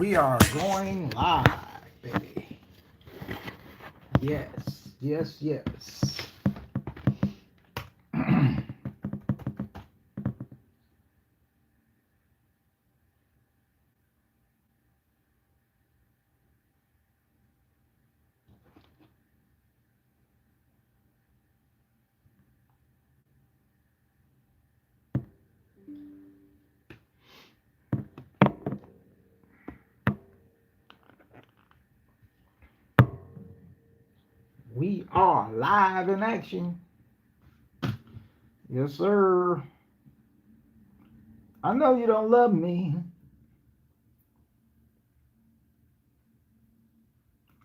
We are going live, baby. Yes, yes, yes. We are live in action. Yes, sir. I know you don't love me.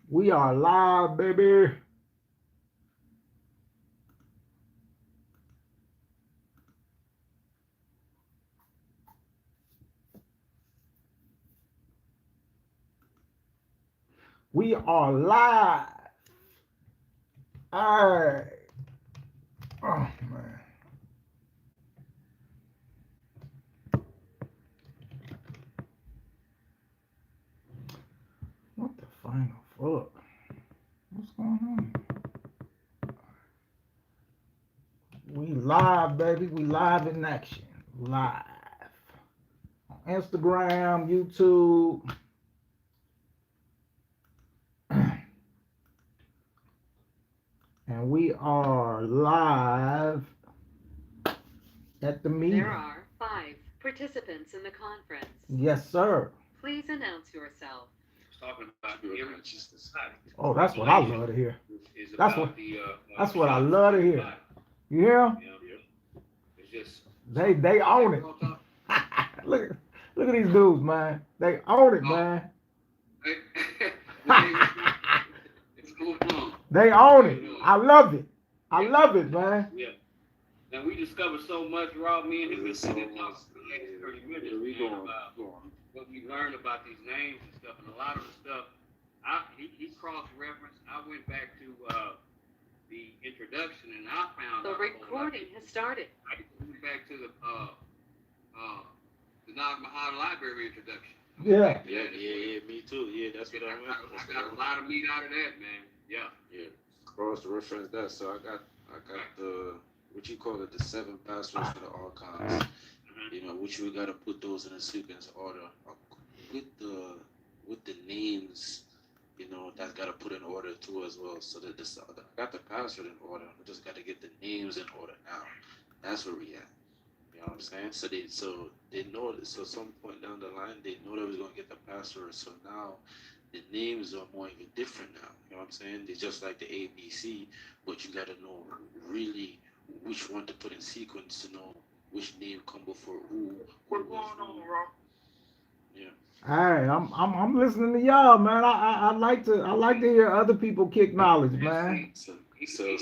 We are live, baby. We are live. All right. Oh, man. What the final fuck? What's going on? We live, baby. We live in action. Live. On Instagram, YouTube. And we are live at the meeting. There are 5 participants in the conference. Yes, sir. Please announce yourself. Talking about the righteousness. Oh, that's what I love to hear. That's what I love to hear. You hear? It's just They own it. look at these dudes, man. They own it, man. It's going on. They own it. I love it. I love it, man. Yeah. And we discovered so much, Raw. Me and him been sitting and talking for the next 30 minutes about what we learned about these names and stuff. And a lot of the stuff, he cross-referenced. I went back to the introduction, and I found The recording has started. I went back to the Nag Mahal Library introduction. Yeah. Yeah, me too. Yeah, that's what I meant. I got a lot of meat out of that, man. Yeah. Cross reference that. So I got the what you call it, the 7 passwords for the archives. You know, which we gotta put those in a sequence order with the names. You know, that's gotta put in order too as well. So that I got the password in order. We just gotta get the names in order now. That's where we at. You know what I'm saying? So they know that. So some point down the line, they know they was gonna get the password. So now the names are more even different now. You know what I'm saying? They're just like the ABC, but you gotta know really which one to put in sequence to know which name come before who. What's going on, Rob? Yeah. Hey, I'm listening to y'all, man. I like to hear other people kick knowledge, man. So You say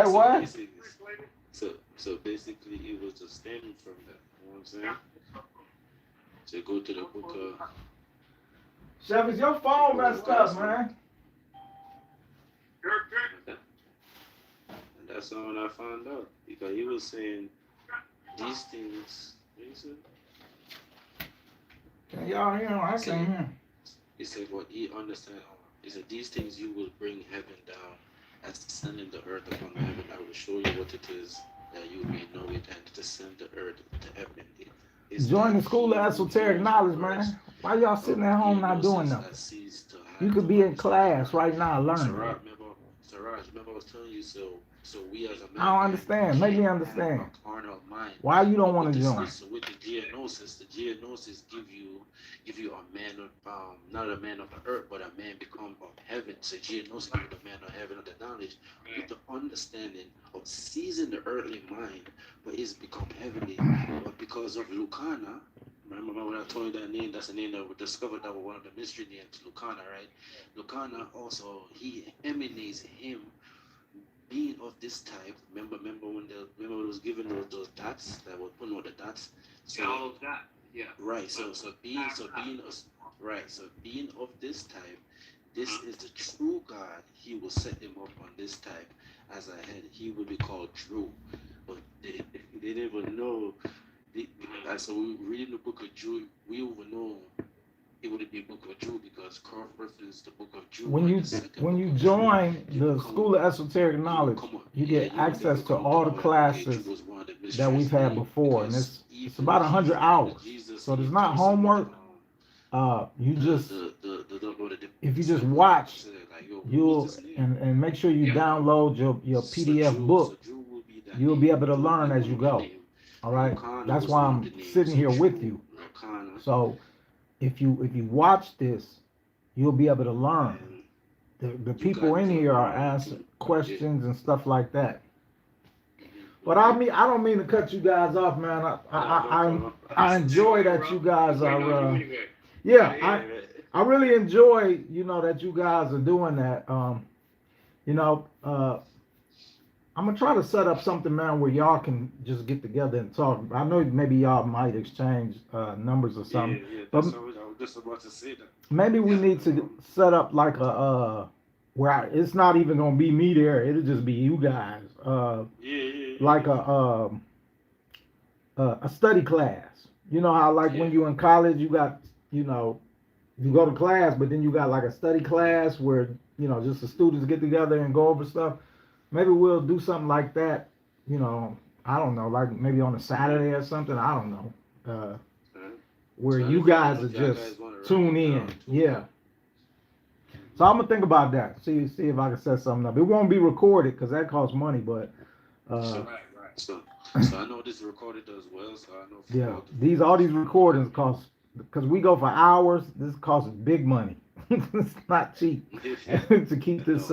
what? so basically it was just stemming from that. You know what I'm saying? So go to the book of Chef, is your phone messed up, man? and that's when I found out. Because he was saying these things what he said? Can y'all hear him? I can't hear him. He said what he understand. He said these things you will bring heaven down as sending the earth upon heaven. I will show you what it is that you may know it and to send the earth to heaven. Join the school of esoteric knowledge, man. Why y'all sitting at home not doing nothing? You could be in class right now learning. Siraj, remember I was telling you so we as a man. I don't understand. Make me understand. A carnal mind. Why you don't want to join? So with the geonosis give you a man of not a man of the earth, but a man become of heaven. So geonosis give you the man of heaven of the knowledge with the understanding of seizing the earthly mind, but it's become heavenly. But because of Lucana, remember when I told you that name? That's the name that we discovered that was one of the mystery names, Lucana, right? Lucana also he emanates him being of this type. Remember when it was given those dots that were putting all the dots. So all of that. Yeah. Right. So being of this type, this is the true God. He will set him up on this type as a head. He will be called true. But they didn't even know So we reading the book of Jude, we will know it would be book of Jude because cross reference the book of Jude. When you join the School of Esoteric Knowledge, you get access to all the classes that we've had before, and it's about 100 hours. So there's not homework. You just if you just watch, you'll and make sure you download your PDF book. You'll be able to learn as you go. All right, that's why I'm sitting here with you. So if you watch this, you'll be able to learn. The people in here are asking questions and stuff like that. But I don't mean to cut you guys off, man. I enjoy that you guys are. Yeah, I really enjoy that you guys are doing that. I'm gonna try to set up something, man, where y'all can just get together and talk. I know maybe y'all might exchange numbers or something. Yeah, but that's what I was just about to say that. Maybe we need to set up like a where it's not even gonna be me there. It'll just be you guys. Like a study class. You know how when you're in college, you got you go to class, but then you got like a study class where just the students get together and go over stuff. Maybe we'll do something like that, I don't know, like maybe on a Saturday or something, I don't know, where you guys are just tune in. Yeah. So I'm going to think about that, see if I can set something up. It won't be recorded because that costs money, but... Right. So I know this is recorded as well, so I know... All these recordings cost, because we go for hours, this costs big money. It's not cheap to keep this...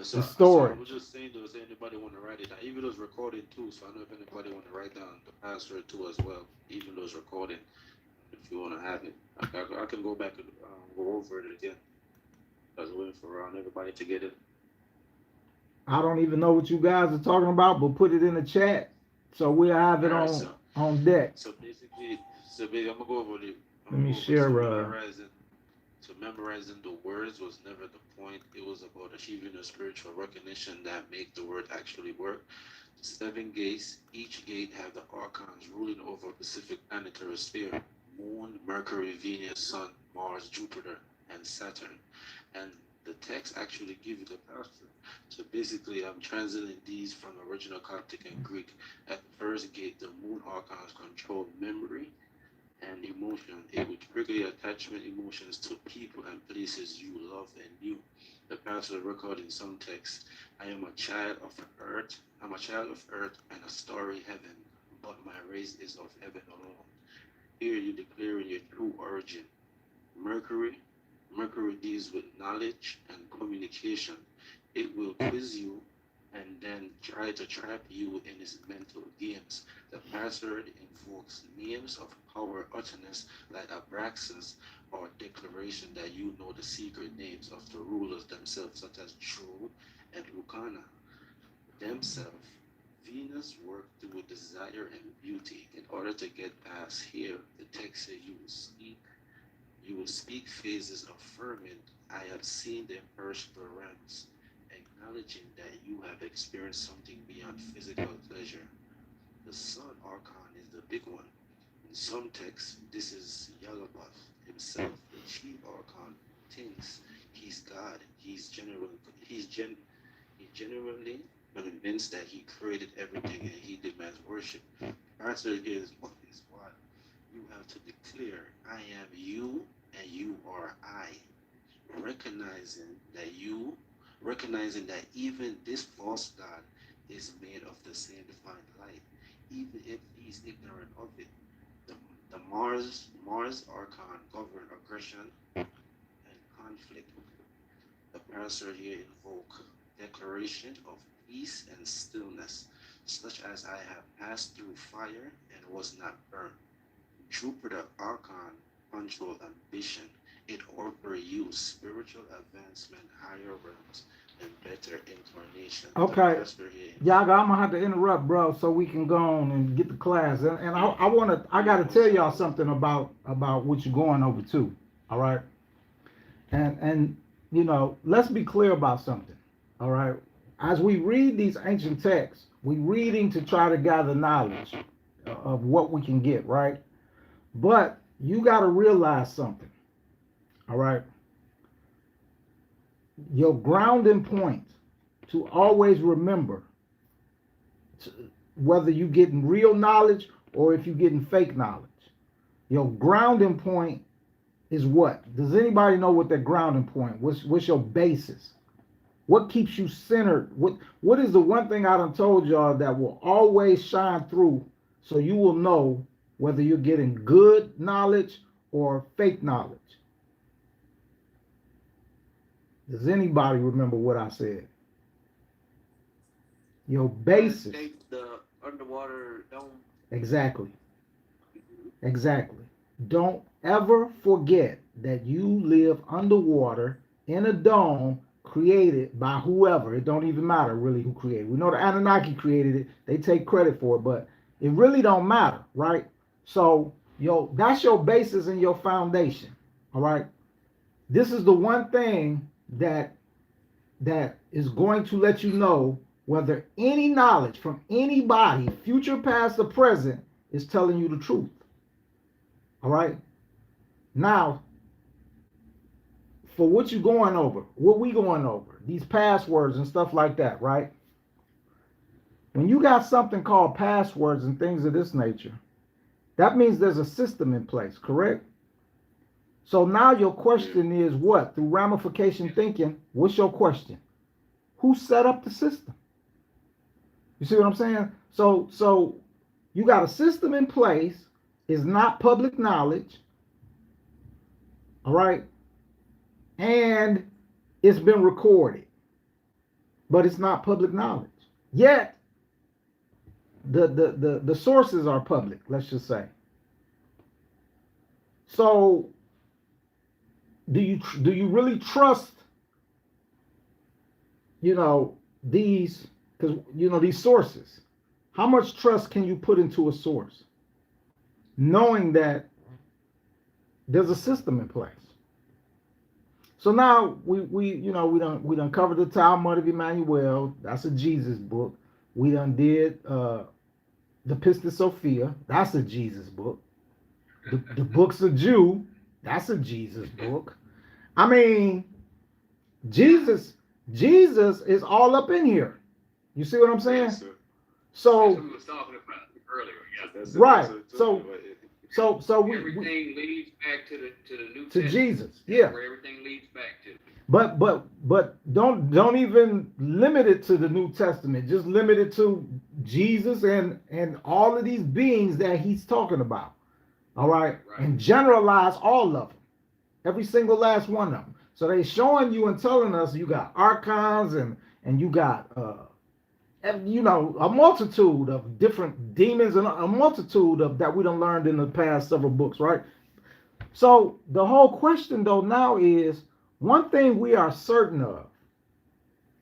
the story. I was just saying, does anybody want to write it down? Even though it's recorded too, so I know if anybody want to write down the password too as well, even though it's recorded, if you want to have it. I can go back and go over it again. I was waiting for everybody to get it. I don't even know what you guys are talking about, but put it in the chat so we'll have it on deck. So basically, I'm going to go over it. Let me share. So memorizing the words was never the point. It was about achieving a spiritual recognition that make the word actually work. 7 gates, each gate have the archons ruling over a specific planetary sphere: Moon, Mercury, Venus, Sun, Mars, Jupiter, and Saturn. And the text actually gives you the password. So basically, I'm translating these from original Coptic and Greek. At the first gate, the Moon archons control memory and emotion. It would trigger your attachment emotions to people and places you love and knew. The password record in some texts: I am a child of earth. I'm a child of earth and a starry heaven, but my race is of heaven alone. Here you declaring your true origin. Mercury deals with knowledge and communication. It will quiz you and then try to trap you in its mental games. The password invokes names of power utterance like Abraxas, or declaration that you know the secret names of the rulers themselves, such as True and Lucana. Themselves, Venus worked through desire and beauty. In order to get past here, the text says you will speak phases of ferment. I have seen the imperishable realms, acknowledging that you have experienced something beyond physical pleasure. The Sun Archon is the big one. In some texts, this is Yalabaf himself, the chief Archon, thinks he's God. He's genuinely convinced that he created everything and he demands worship. Answer is why you have to declare, I am you and you are I. Recognizing that even this false God is made of the same divine light, even if he's ignorant of it. The Mars Archon govern aggression and conflict. The parasol here invoke declaration of peace and stillness, such as I have passed through fire and was not burned. Jupiter Archon control ambition. It offers you spiritual advancement, higher realms, and better incarnation. Okay, Yaga, I'm gonna have to interrupt, bro, so we can go on and get the class. And I gotta tell y'all something about what you're going over to. All right, and let's be clear about something. All right, as we read these ancient texts, we're reading to try to gather knowledge. of what we can get, right? But you got to realize something, all right? Your grounding point to always remember, whether you're getting real knowledge or if you're getting fake knowledge, your grounding point is what? Does anybody know what that grounding point? What's your basis? What keeps you centered? What is the one thing I done told y'all that will always shine through, so you will know whether you're getting good knowledge or fake knowledge? Does anybody remember what I said? Your basis. The underwater dome. Exactly. Exactly. Don't ever forget that you live underwater in a dome created by whoever. It don't even matter really who created it. We know the Anunnaki created it. They take credit for it, but it really don't matter, right? So, that's your basis and your foundation, all right? This is the one thing that is going to let you know whether any knowledge from anybody, future, past, or present, is telling you the truth. All right? Now, for what you going over, what we going over, these passwords and stuff like that, right? When you got something called passwords and things of this nature, that means there's a system in place, correct? So now your question is what? Through ramification thinking, what's your question? Who set up the system? You see what I'm saying? So you got a system in place. It's not public knowledge. All right? And it's been recorded. But it's not public knowledge. Yet the sources are public, let's just say. So do you really trust these, because these sources? How much trust can you put into a source knowing that there's a system in place? So now we done covered the Talmud of Emmanuel. That's a Jesus book. We done did the Pistis Sophia. That's a Jesus book. The books of Jude. That's a Jesus book. I mean, Jesus is all up in here. You see what I'm saying? Yes, sir. So That's what we was talking about earlier. Yeah. right. So we everything leads back to the New to Testament. Jesus. Yeah. Where everything leads back to. But don't even limit it to the New Testament. Just limit it to Jesus and all of these beings that he's talking about. All right? And generalize all of them. Every single last one of them. So they showing you and telling us you got archons and you got a multitude of different demons and a multitude of that we done learned in the past several books, right? So the whole question though now is, one thing we are certain of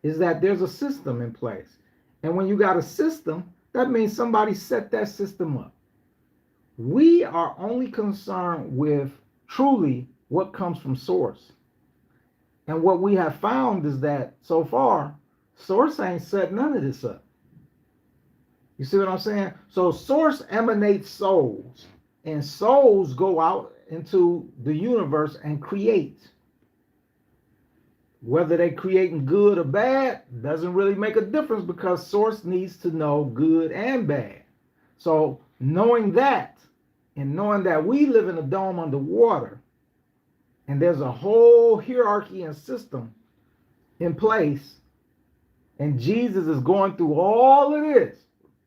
is that there's a system in place. And when you got a system, that means somebody set that system up. We are only concerned with truly what comes from source. And what we have found is that so far, source ain't set none of this up. You see what I'm saying? So source emanates souls, and souls go out into the universe and create. Whether they creating good or bad doesn't really make a difference, because source needs to know good and bad. So knowing that, and knowing that we live in a dome underwater, and there's a whole hierarchy and system in place, and Jesus is going through all of this.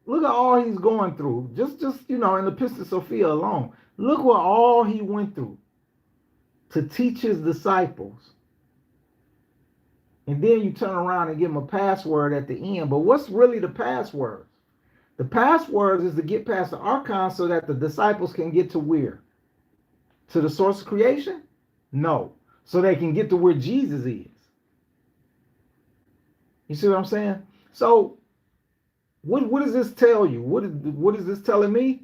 Look at all he's going through. Just in the Pistis Sophia alone. Look what all he went through to teach his disciples. And then you turn around and give them a password at the end. But what's really the password? The password is to get past the archon so that the disciples can get to where? To the source of creation? No. So they can get to where Jesus is. You see what I'm saying? So what does this tell you? What is this telling me?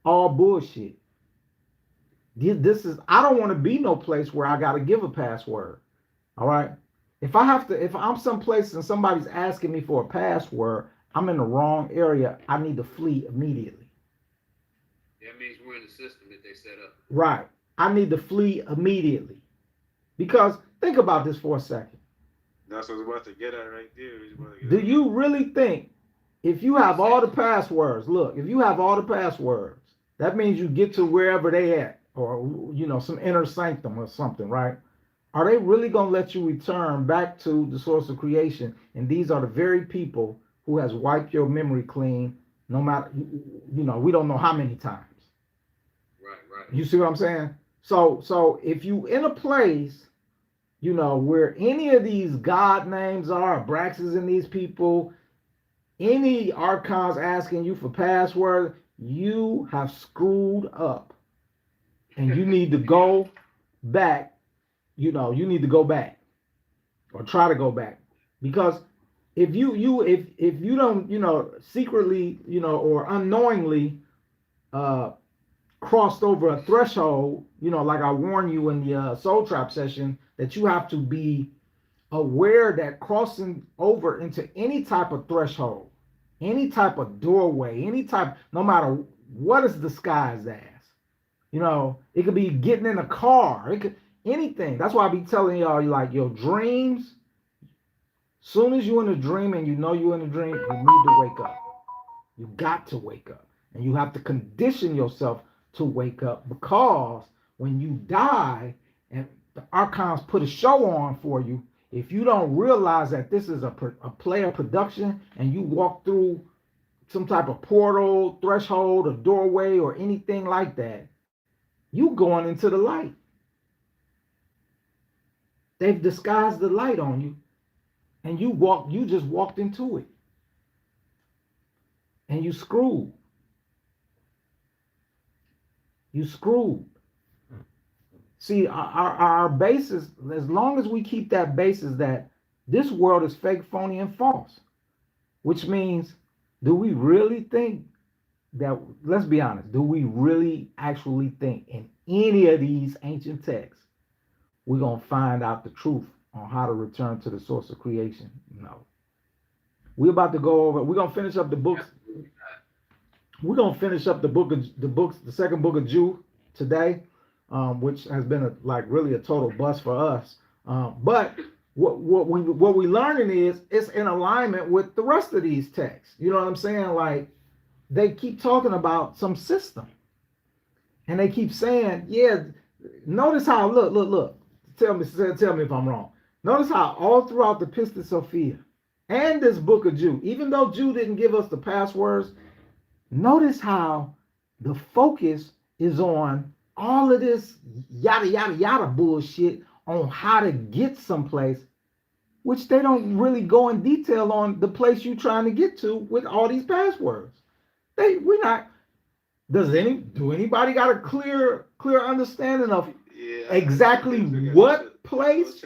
All bullshit. I don't want to be no place where I got to give a password. All right? If I'm someplace and somebody's asking me for a password, I'm in the wrong area. I need to flee immediately. That means we're in the system that they set up. Right. I need to flee immediately. Because think about this for a second. That's what I was about to get at right there. Do you really think if you have all the passwords, look, if you have all the passwords, that means you get to wherever they at, or some inner sanctum or something, right? Are they really gonna let you return back to the source of creation? And these are the very people who has wiped your memory clean, no matter we don't know how many times. Right. You see what I'm saying? So if you in a place, where any of these God names are, Braxes and these people, any archons asking you for password, you have screwed up. And you need to go back, you need to go back or try to go back. Because if you don't, secretly, or unknowingly crossed over a threshold, like I warned you in the Soul Trap session, that you have to be aware that crossing over into any type of threshold, any type of doorway, no matter what is disguised as, it could be getting in a car, it could anything. That's why I be telling y'all, like, your dreams, soon as you're in a dream and you're in a dream, you need to wake up. You got to wake up. And you have to condition yourself to wake up, because when you die and the archons put a show on for you, if you don't realize that this is a player production and you walk through some type of portal, threshold, or doorway, or anything like that, you going into the light. They've disguised the light on you, and you just walked into it. And you screwed. You screwed. See, our basis, as long as we keep that basis that this world is fake, phony, and false, which means, do we really think that, let's be honest, do we really actually think in any of these ancient texts we're going to find out the truth on how to return to the source of creation? No. We're about to go over, we're going to finish up the books. We're going to finish up the second book of Jude today. Which has been really a total bust for us. But what we learning is it's in alignment with the rest of these texts. You know what I'm saying? Like, they keep talking about some system, and they keep saying, yeah. Notice how look. Tell me if I'm wrong. Notice how all throughout the Pistis Sophia and this book of Jude, even though Jude didn't give us the passwords, notice how the focus is on all of this yada yada yada bullshit on how to get someplace, which they don't really go in detail on the place you're trying to get to with all these passwords. Do anybody got a clear understanding of exactly what place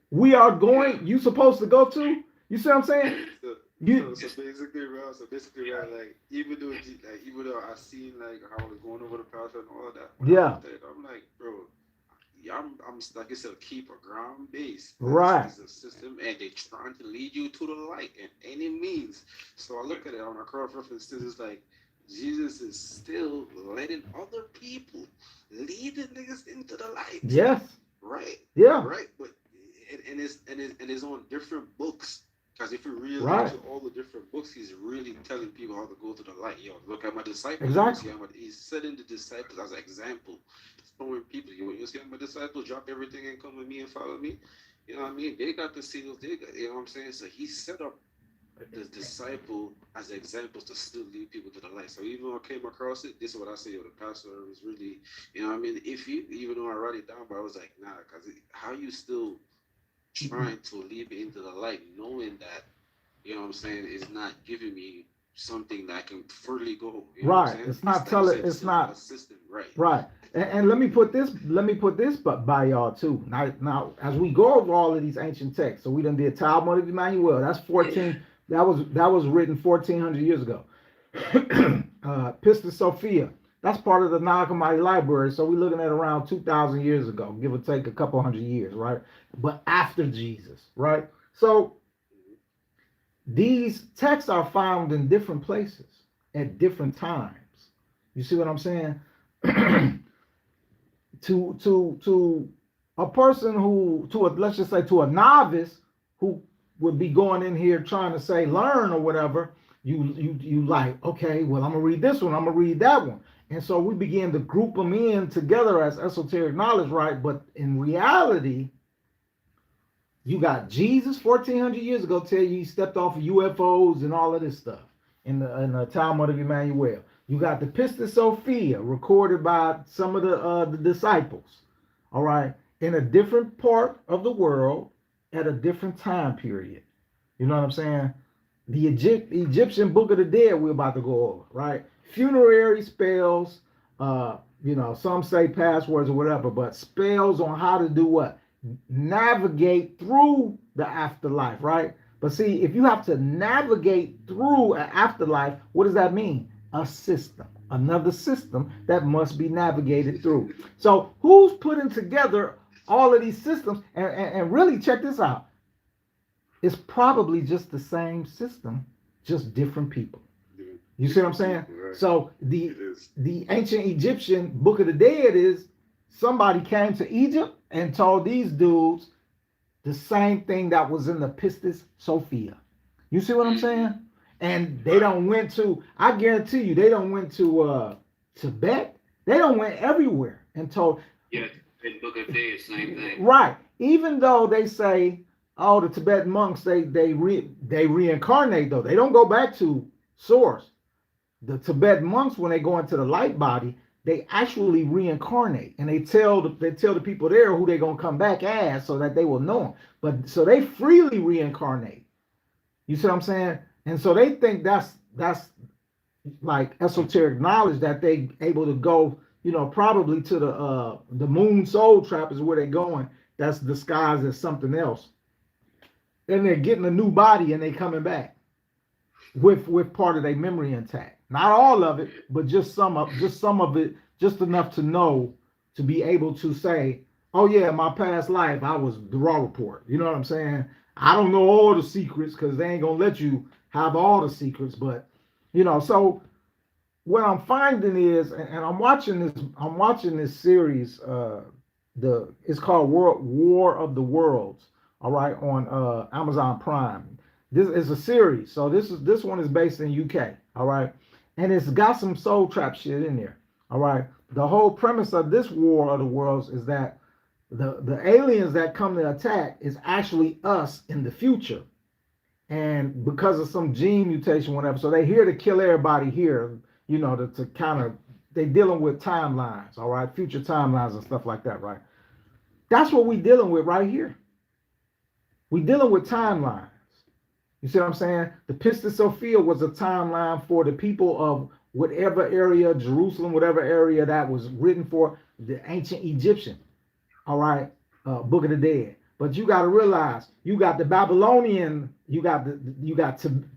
we are going? You supposed to go to? You see what I'm saying? So basically, like, even though I seen like how I was going over the password and all of that, I'm like, bro, I'm like I said, keep a ground base. Right. It's a system, and they're trying to lead you to the light in any means. So I look at it on a cross reference. It's like Jesus is still letting other people lead the niggas into the light. Yes. Right. Yeah. Right. But it's on different books. Because if you read into all the different books, he's really telling people how to go to the light. Yo, look at my disciples. Exactly. He's setting the disciples as an example, showing people, you see my disciples, drop everything and come with me and follow me. You know what I mean? They got the seals. You know what I'm saying? So he set up the disciple as examples to still lead people to the light. So even though I came across it, this is what I say, the pastor was really, you know what I mean? Even though I wrote it down, but I was like, nah, because how you still trying to lead me into the light, knowing that, you know what I'm saying, is not giving me something that I can further go. You know right. It's not telling. It's not. System. Right. Right. And let me put this but by y'all too. Now, as we go over all of these ancient texts, so we done did Talmud of Emmanuel. That's 14. That was written 1400 years ago. Pistis Sophia. That's part of the Nag Hammadi library. So we're looking at around 2,000 years ago, give or take a couple hundred years, right? But after Jesus, right? So these texts are found in different places at different times. You see what I'm saying? To a person who, let's just say to a novice who would be going in here trying to say learn or whatever, you like, okay, well, I'm gonna read this one, I'm gonna read that one. And so we begin to group them in together as esoteric knowledge, right? But in reality, you got Jesus 1400 years ago tell you he stepped off of UFOs and all of this stuff in the Talmud of Emmanuel. You got the Pistis Sophia recorded by some of the disciples, all right, in a different part of the world at a different time period. You know what I'm saying? The Egyptian Book of the Dead we're about to go over, right? Funerary spells, some say passwords or whatever, but spells on how to do what? Navigate through the afterlife, right? But see, if you have to navigate through an afterlife, what does that mean? A system, another system that must be navigated through. So who's putting together all of these systems? And really check this out. It's probably just the same system, just different people. You see what I'm saying? Right. So the ancient Egyptian Book of the Dead is somebody came to Egypt and told these dudes the same thing that was in the Pistis Sophia. You see what I'm saying? And they don't went to, I guarantee you, they don't went to Tibet. They don't went everywhere and told. Yeah, the Book of the Dead, same thing. Right. Even though they say, oh, the Tibetan monks, they reincarnate though. They don't go back to source. The Tibetan monks, when they go into the light body, they actually reincarnate, and they tell the people there who they're gonna come back as, so that they will know them. But so they freely reincarnate. You see what I'm saying? And so they think that's like esoteric knowledge, that they able to go, probably to the moon soul trap is where they're going. That's disguised as something else. And they're getting a new body and they coming back with part of their memory intact. Not all of it, but just some of it, just enough to know, to be able to say, oh yeah, my past life, I was the Rraw Report. You know what I'm saying? I don't know all the secrets because they ain't gonna let you have all the secrets, but so what I'm finding is, and I'm watching this series, it's called War of the Worlds, all right, on Amazon Prime. This is a series, so this one is based in UK, all right, and it's got some soul trap shit in there, all right. The whole premise of this War of the Worlds is that the aliens that come to attack is actually us in the future, and because of some gene mutation, whatever, so they here to kill everybody here, to kind of, they dealing with timelines, all right, future timelines and stuff like that, right? That's what we dealing with right here. We dealing with timelines. You see what I'm saying? The Pistis Sophia was a timeline for the people of whatever area, Jerusalem, whatever area that was written for the ancient Egyptian, all right, Book of the Dead. But you got to realize, you got the Babylonian, you got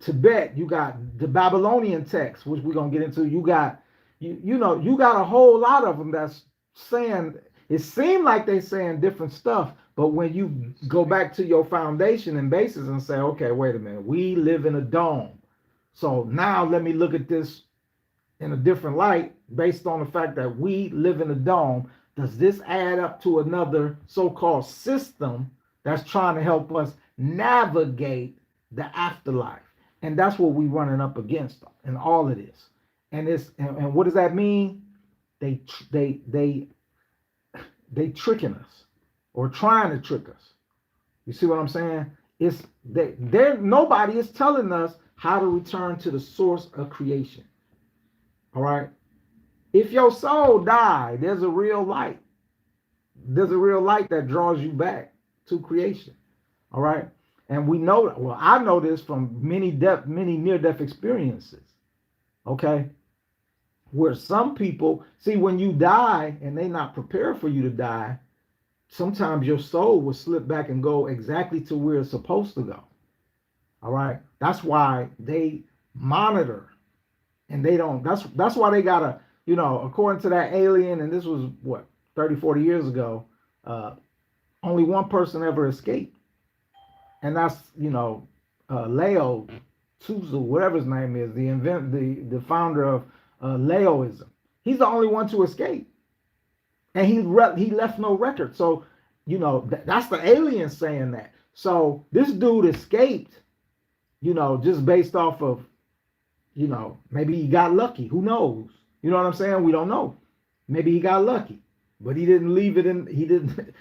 Tibet, you got the Babylonian text, which we're gonna get into. You got you got a whole lot of them that's saying, it seemed like they saying different stuff, but when you go back to your foundation and basis and say, okay, wait a minute, we live in a dome, so now let me look at this in a different light based on the fact that we live in a dome. Does this add up to another so-called system that's trying to help us navigate the afterlife? And that's what we're running up against in all of this. And what does that mean? They tricking us, or trying to trick us. You see what I'm saying? It's nobody is telling us how to return to the source of creation. All right. If your soul died, there's a real light. There's a real light that draws you back to creation. All right. And we know, well, I know this from many near-death experiences. Okay. Where some people, see, when you die and they not prepared for you to die, sometimes your soul will slip back and go exactly to where it's supposed to go. All right. That's why they monitor, and they don't, that's why they gotta, according to that alien, and this was what, 30, 40 years ago, only one person ever escaped. And that's, Leo Tzu, whatever his name is, the founder of Laoism. He's the only one to escape, and he left no record. So, you know, that's the aliens saying that. So this dude escaped, you know, just based off of, you know, maybe he got lucky. Who knows? You know what I'm saying? We don't know. Maybe he got lucky, but he didn't leave it in. He didn't.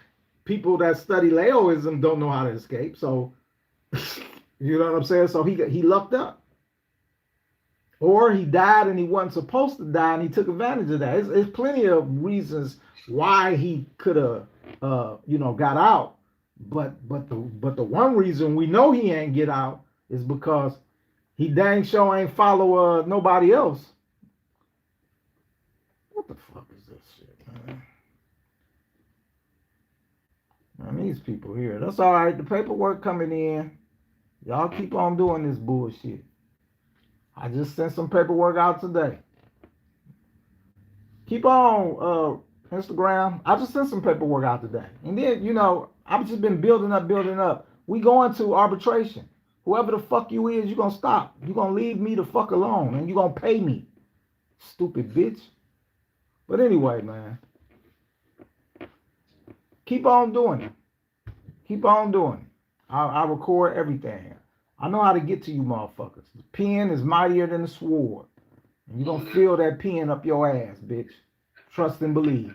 People that study Laoism don't know how to escape. So, you know what I'm saying? So he lucked up, or he died and he wasn't supposed to die, and he took advantage of that. There's plenty of reasons why he could have, you know, got out. But the one reason we know he ain't get out is because he dang sure ain't follow nobody else. What the fuck is this shit, man? Man, these people here. That's all right. The paperwork coming in. Y'all keep on doing this bullshit. I just sent some paperwork out today. Keep on Instagram. I just sent some paperwork out today. And then, you know, I've just been building up. We going to arbitration. Whoever the fuck you is, you're going to stop. You're going to leave me the fuck alone. And you're going to pay me. Stupid bitch. But anyway, man. Keep on doing it. Keep on doing it. I record everything. I know how to get to you motherfuckers. The pen is mightier than the sword. And you're going to feel that pen up your ass, bitch. Trust and believe.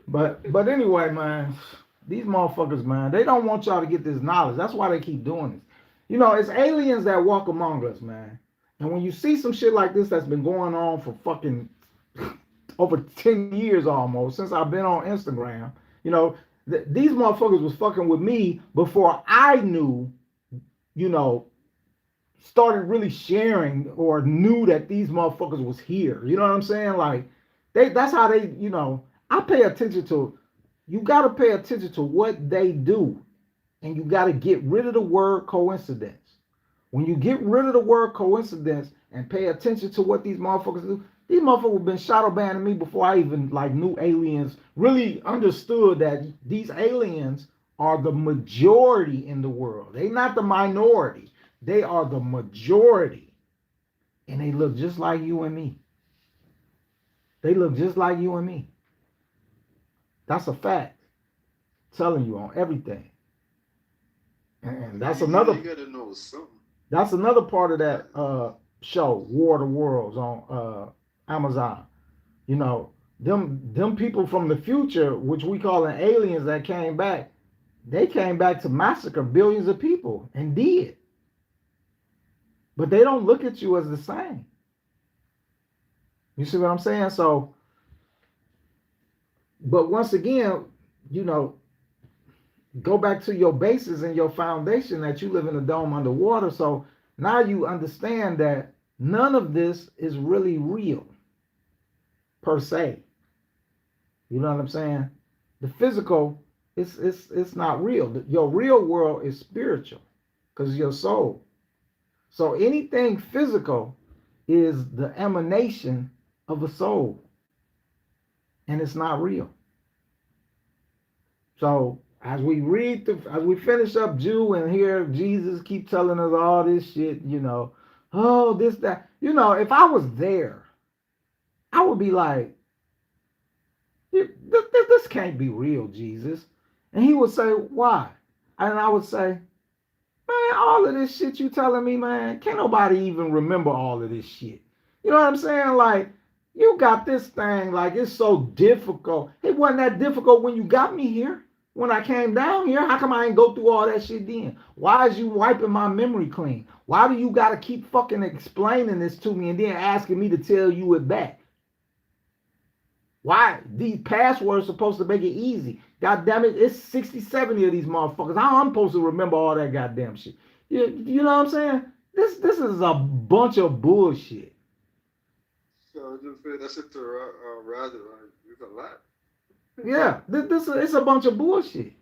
But anyway, man, these motherfuckers, man, they don't want y'all to get this knowledge. That's why they keep doing this. You know, it's aliens that walk among us, man. And when you see some shit like this that's been going on for fucking over 10 years almost, since I've been on Instagram, you know, these motherfuckers was fucking with me before I knew, you know, started really sharing or knew that these motherfuckers was here. You know what I'm saying? Like, that's how they, you know, I pay attention to, you got to pay attention to what they do. And you got to get rid of the word coincidence. When you get rid of the word coincidence and pay attention to what these motherfuckers do, these motherfuckers have been shadow banning me before I even like knew aliens, really understood that these aliens are the majority in the world. They not the minority. They are the majority. And they look just like you and me. They look just like you and me. That's a fact. I'm telling you on everything. And that's another. You gotta know something. That's another part of that show, War of the Worlds on Amazon. You know, them people from the future, which we call aliens that came back, they came back to massacre billions of people and did. But they don't look at you as the same. You see what I'm saying? So, but once again, you know, go back to your basis and your foundation that you live in a dome underwater. So now you understand that none of this is really real per se. You know what I'm saying? The physical, it's not real. Your real world is spiritual because your soul. So anything physical is the emanation of a soul, and it's not real. So as we finish up Jew and hear Jesus keep telling us all this shit, you know, oh, this, that, you know, if I was there, I would be like, this can't be real, Jesus. And he would say, why? And I would say, man, all of this shit you telling me, man, can't nobody even remember all of this shit. You know what I'm saying? Like, you got this thing, like, it's so difficult. It wasn't that difficult when you got me here. When I came down here, how come I ain't go through all that shit then? Why is you wiping my memory clean? Why do you got to keep fucking explaining this to me and then asking me to tell you it back? Why? These passwords supposed to make it easy. God damn it, it's 60, 70 of these motherfuckers. How I'm supposed to remember all that goddamn shit? You know what I'm saying? This is a bunch of bullshit. So I just say that's it to rather like it's a lot. Yeah, this it's a bunch of bullshit.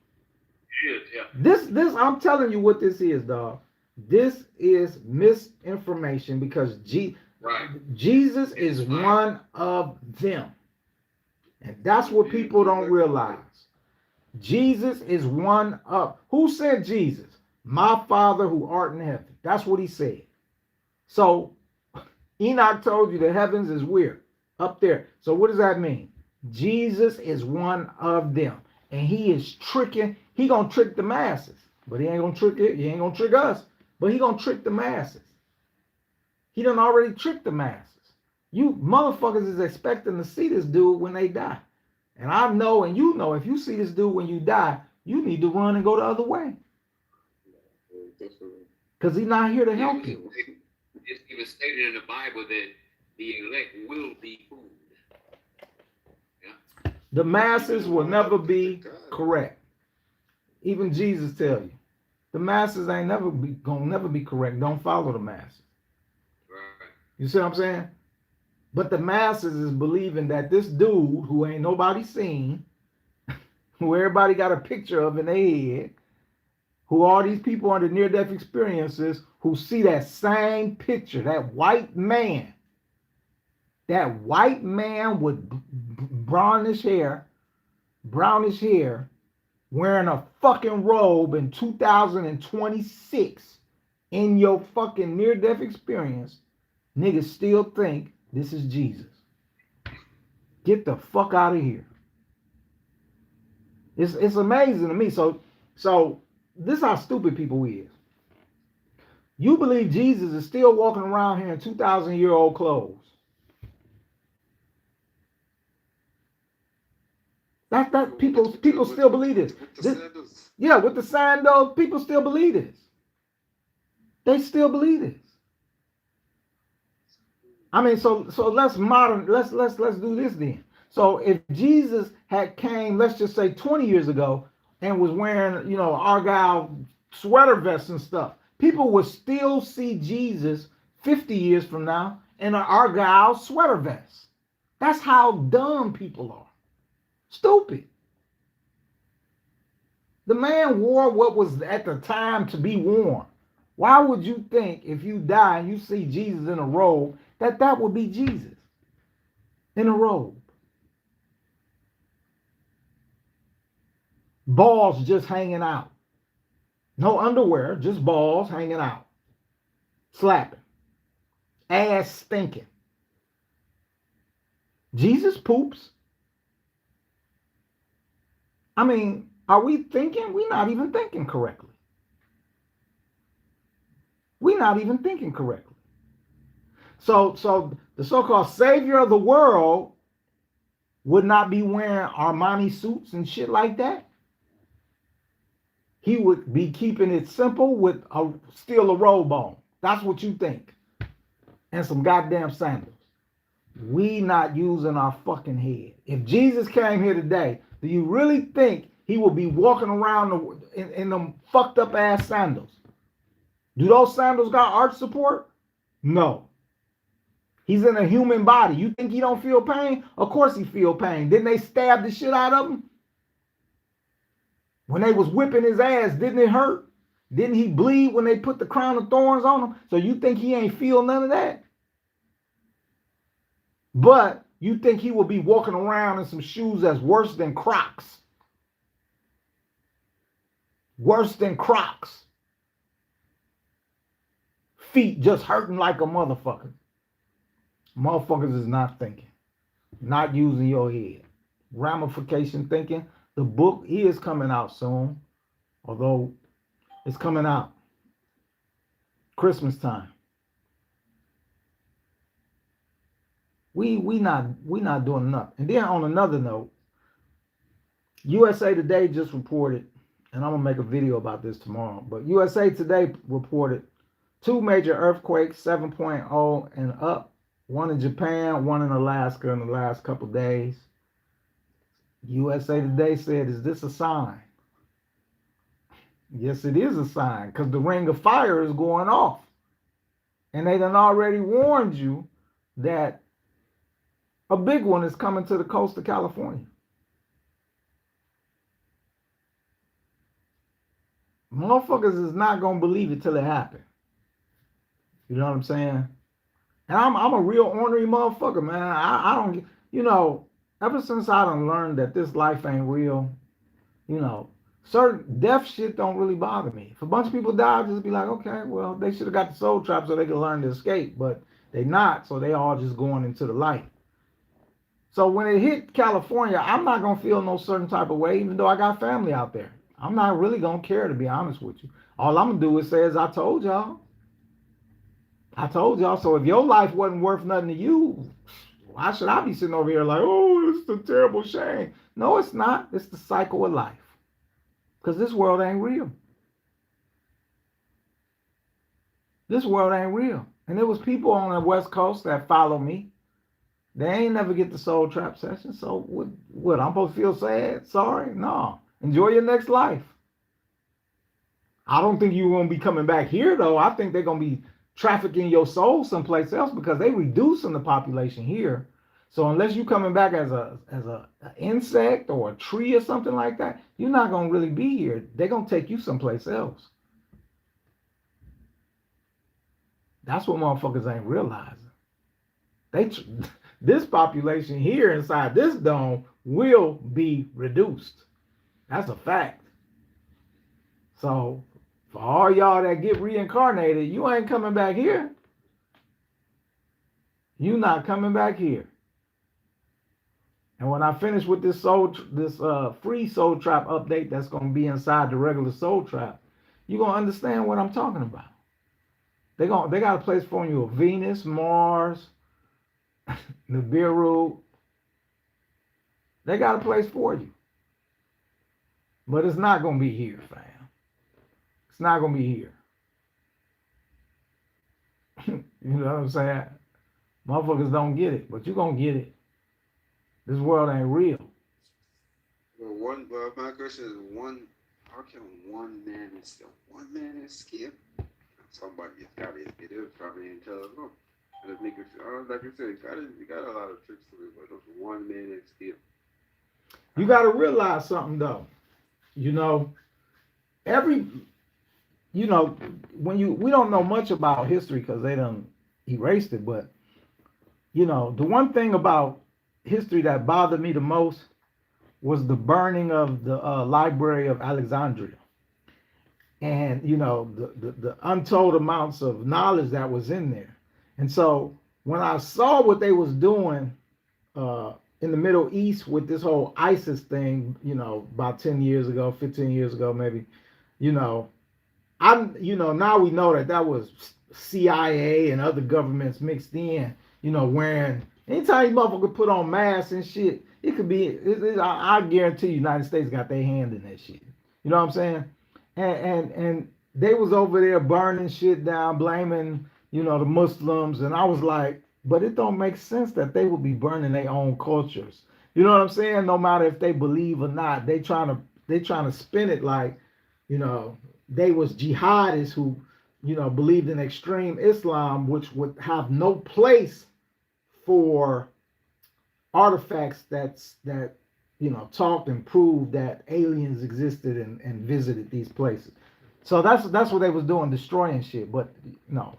Yeah. This I'm telling you what this is, dog. This is misinformation because Jesus is one of them. And that's what people don't realize. Jesus is one of. Who sent Jesus? My Father who art in heaven. That's what he said. So Enoch told you the heavens is where? up there. So what does that mean? Jesus is one of them, and he is tricking. He gonna trick the masses, but he ain't gonna trick it. He ain't gonna trick us, but he gonna trick the masses. He done already tricked the masses. You motherfuckers is expecting to see this dude when they die, and I know, and you know, if you see this dude when you die, you need to run and go the other way, because he's not here to help you. It's even stated in the Bible that the elect will be fooled. Yeah. The masses will never be correct. Even Jesus tell you, the masses ain't gonna never be correct. Don't follow the masses. Right. You see what I'm saying? But the masses is believing that this dude who ain't nobody seen, who everybody got a picture of in their head, who all these people under near-death experiences who see that same picture, that white man with brownish hair, wearing a fucking robe in 2026 in your fucking near-death experience, niggas still think this is Jesus. Get the fuck out of here. It's amazing to me. So this is how stupid people is. You believe Jesus is still walking around here in 2,000-year-old clothes. That people still believe this. Yeah, with the sandals, people still believe this. They still believe this. I mean, so let's do this then. So if Jesus had came, let's just say 20 years ago, and was wearing, you know, Argyle sweater vests and stuff, people would still see Jesus 50 years from now in an Argyle sweater vest. That's how dumb people are. Stupid. The man wore what was at the time to be worn. Why would you think if you die and you see Jesus in a robe that would be Jesus in a robe? Balls just hanging out. No underwear, just balls hanging out. Slapping. Ass stinking. Jesus poops. I mean, are we thinking? We're not even thinking correctly. We're not even thinking correctly. So the so-called savior of the world would not be wearing Armani suits and shit like that. He would be keeping it simple with still a robe on. That's what you think. And some goddamn sandals. We not using our fucking head. If Jesus came here today, do you really think he will be walking around in them fucked up ass sandals? Do those sandals got arch support? No. He's in a human body. You think he don't feel pain? Of course he feel pain. Didn't they stab the shit out of him? When they was whipping his ass, didn't it hurt? Didn't he bleed when they put the crown of thorns on him? So you think he ain't feel none of that? But you think he will be walking around in some shoes that's worse than Crocs? Worse than Crocs. Feet just hurting like a motherfucker. Motherfuckers is not thinking. Not using your head. Ramification thinking. The book is coming out soon. Although it's coming out Christmas time. We not doing enough. And then on another note, USA Today just reported, and I'm gonna make a video about this tomorrow, but USA Today reported 2 major earthquakes, 7.0 and up. One in Japan, one in Alaska in the last couple days. USA Today said, is this a sign? Yes, it is a sign, because the ring of fire is going off. And they done already warned you that a big one is coming to the coast of California. Motherfuckers is not going to believe it till it happens. You know what I'm saying? And I'm a real ornery motherfucker, man. I don't, you know, ever since I done learned that this life ain't real, you know, certain death shit don't really bother me. If a bunch of people die, I'll just be like, okay, well, they should have got the soul trap so they could learn to escape, but they not, so they all just going into the light. So when it hit California, I'm not gonna feel no certain type of way, even though I got family out there. I'm not really gonna care, to be honest with you. All I'm gonna do is say, as I told y'all. I told y'all. So if your life wasn't worth nothing to you, why should I be sitting over here like, oh, it's a terrible shame? No, it's not. It's the cycle of life. Because this world ain't real. This world ain't real. And there was people on the West Coast that follow me. They ain't never get the Soul Trap session. So what? I'm supposed to feel sad? Sorry? No. Enjoy your next life. I don't think you're going to be coming back here, though. I think they're going to be trafficking your soul someplace else because they reducing the population here. So unless you're coming back as an insect or a tree or something like that, you're not going to really be here. They're going to take you someplace else. That's what motherfuckers ain't realizing. This population here inside this dome will be reduced. That's a fact. So for all y'all that get reincarnated, you ain't coming back here. You not coming back here. And when I finish with this free Soul Trap update that's going to be inside the regular Soul Trap, you're going to understand what I'm talking about. They got a place for you of Venus, Mars, Nibiru. They got a place for you. But it's not going to be here, fam. It's not going to be here. You know what I'm saying? Motherfuckers don't get it, but you're going to get it. This world ain't real. Well, my question is how can one man escape? Somebody got it. It is probably ain't tell us no. And the niggas, like you said, you got a lot of tricks to it, but those one man escape. You got to realize something though. You know, we don't know much about history because they done erased it, but you know, the one thing about history that bothered me the most was the burning of the Library of Alexandria. And, you know, the untold amounts of knowledge that was in there. And so when I saw what they was doing in the Middle East with this whole ISIS thing, you know, about 10 years ago, 15 years ago, maybe, you know, now we know that was CIA and other governments mixed in, you know, wearing, anytime you motherfucker put on masks and shit, it could be, I guarantee you United States got their hand in that shit. You know what I'm saying? And they was over there burning shit down, blaming, you know, the Muslims. And I was like, but it don't make sense that they would be burning their own cultures. You know what I'm saying? No matter if they believe or not, they trying to spin it like, you know, they was jihadists who, you know, believed in extreme Islam, which would have no place for artifacts that you know, talked and proved that aliens existed and visited these places. So that's what they was doing, destroying shit. But no,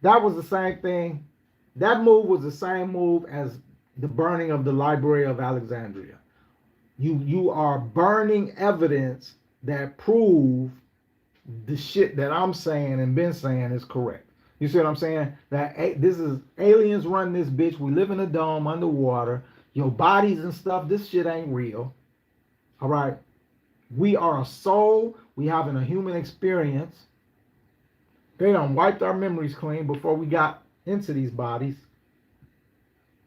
that was the same thing. That move was the same move as the burning of the Library of Alexandria. You are burning evidence that prove the shit that I'm saying and been saying is correct. You see what I'm saying? That this is aliens run this bitch. We live in a dome underwater. Your bodies and stuff, this shit ain't real. All right. We are a soul. We having a human experience. They done wiped our memories clean before we got into these bodies.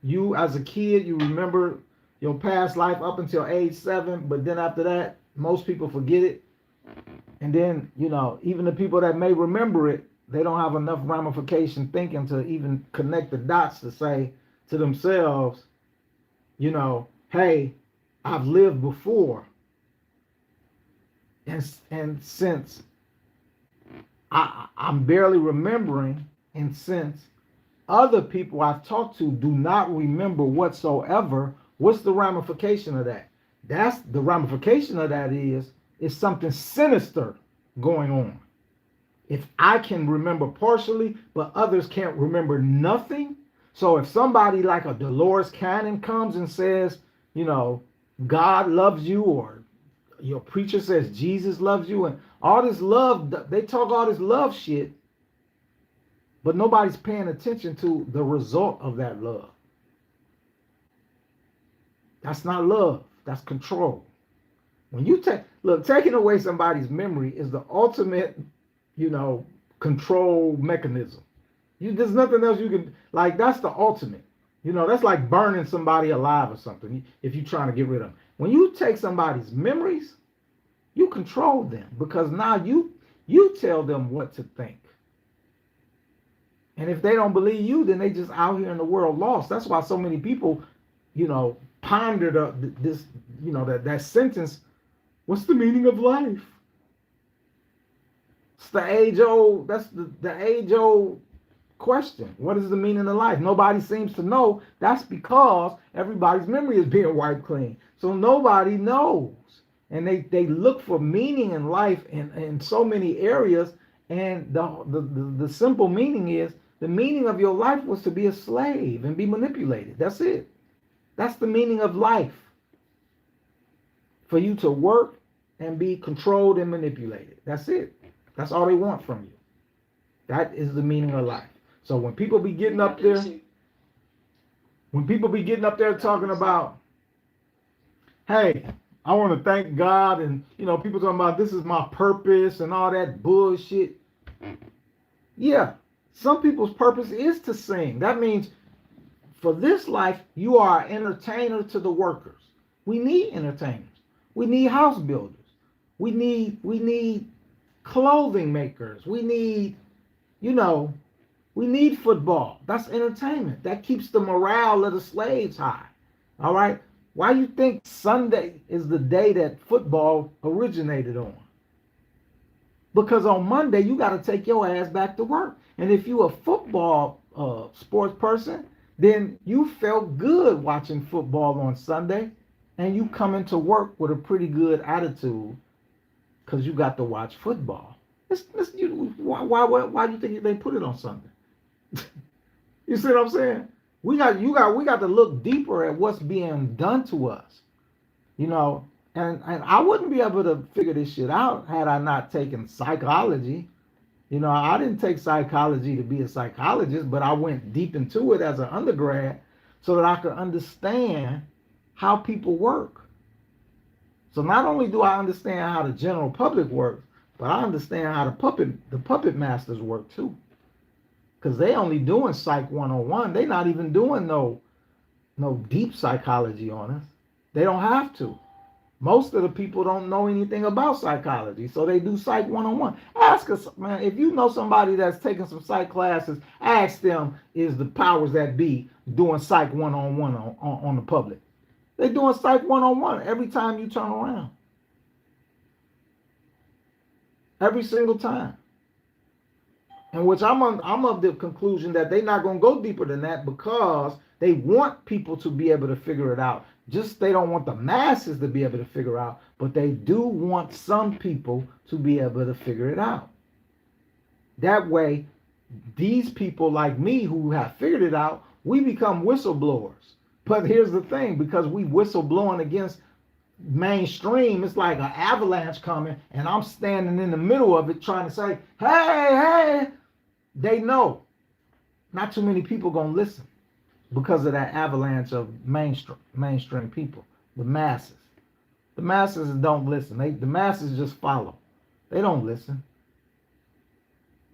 You as a kid, you remember your past life up until age 7, but then after that, most people forget it. And then, you know, even the people that may remember it, they don't have enough ramification thinking to even connect the dots to say to themselves, you know, hey, I've lived before. And since I'm barely remembering, and since other people I've talked to do not remember whatsoever, what's the ramification of that? That's the ramification of that is something sinister going on. If I can remember partially, but others can't remember nothing. So if somebody like a Dolores Cannon comes and says, you know, God loves you, or your preacher says Jesus loves you, and all this love, they talk all this love shit, but nobody's paying attention to the result of that love. That's not love. That's control. When you taking away somebody's memory is the ultimate, control mechanism. There's nothing else you can, like, that's the ultimate. That's like burning somebody alive or something if you're trying to get rid of them. When you take somebody's memories, you control them because now you tell them what to think. And if they don't believe you, then they just out here in the world lost. That's why so many people, pondered this, that sentence, what's the meaning of life? It's the age-old, that's the age-old question. What is the meaning of life? Nobody seems to know. That's because everybody's memory is being wiped clean. So nobody knows. And they look for meaning in life in so many areas. And the simple meaning is the meaning of your life was to be a slave and be manipulated. That's it. That's the meaning of life. For you to work and be controlled and manipulated. That's it. That's all they want from you. That is the meaning of life. So when people be getting up there, talking about, hey, I want to thank God, and people talking about this is my purpose and all that bullshit. Yeah, some people's purpose is to sing. That means for this life, you are an entertainer to the workers. We need entertainers. We need house builders. We need clothing makers. We need, we need football. That's entertainment. That keeps the morale of the slaves high. All right? Why do you think Sunday is the day that football originated on? Because on Monday, you got to take your ass back to work. And if you're a football sports person, then you felt good watching football on Sunday, and you come into work with a pretty good attitude because you got to watch football. Why do you think they put it on Sunday? You see what I'm saying? We got to look deeper at what's being done to us, and I wouldn't be able to figure this shit out had I not taken psychology. I didn't take psychology to be a psychologist, but I went deep into it as an undergrad so that I could understand how people work. So not only do I understand how the general public works, but I understand how the puppet masters work too. Because they only doing Psych 101. They not even doing no deep psychology on us. They don't have to. Most of the people don't know anything about psychology, so they do Psych 101. Ask us, man, if you know somebody that's taking some psych classes, ask them, is the powers that be doing Psych 101 on the public? They're doing Psych 101 every time you turn around. Every single time. In which I'm of the conclusion that they're not going to go deeper than that because they want people to be able to figure it out. Just they don't want the masses to be able to figure out, but they do want some people to be able to figure it out. That way, these people like me who have figured it out, we become whistleblowers. But here's the thing, because we whistleblowing against mainstream, it's like an avalanche coming, and I'm standing in the middle of it trying to say, hey, they know. Not too many people gonna listen because of that avalanche of mainstream people, the masses. The masses don't listen. The masses just follow. They don't listen.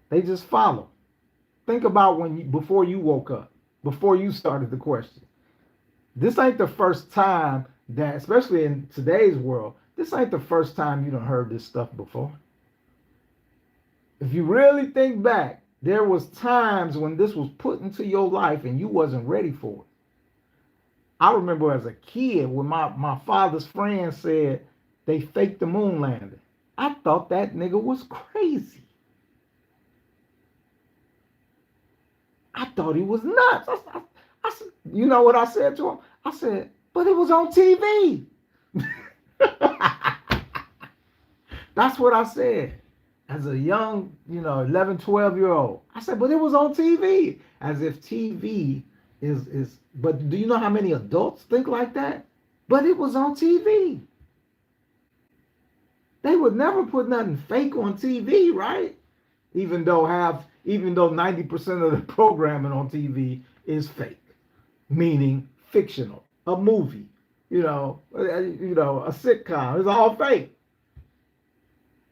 They just follow. Think about before you woke up, before you started the question. This ain't the first time that, especially in today's world, this ain't the first time you done heard this stuff before. If you really think back, there was times when this was put into your life and you wasn't ready for it. I remember as a kid when my father's friend said they faked the moon landing. I thought that nigga was crazy. I thought he was nuts. I said, you know what I said to him? I said, but it was on TV. That's what I said. As a young, 11, 12-year-old. I said, but it was on TV. As if TV is, but do you know how many adults think like that? But it was on TV. They would never put nothing fake on TV, right? Even though 90% of the programming on TV is fake, meaning fictional, a movie. a sitcom. It's all fake.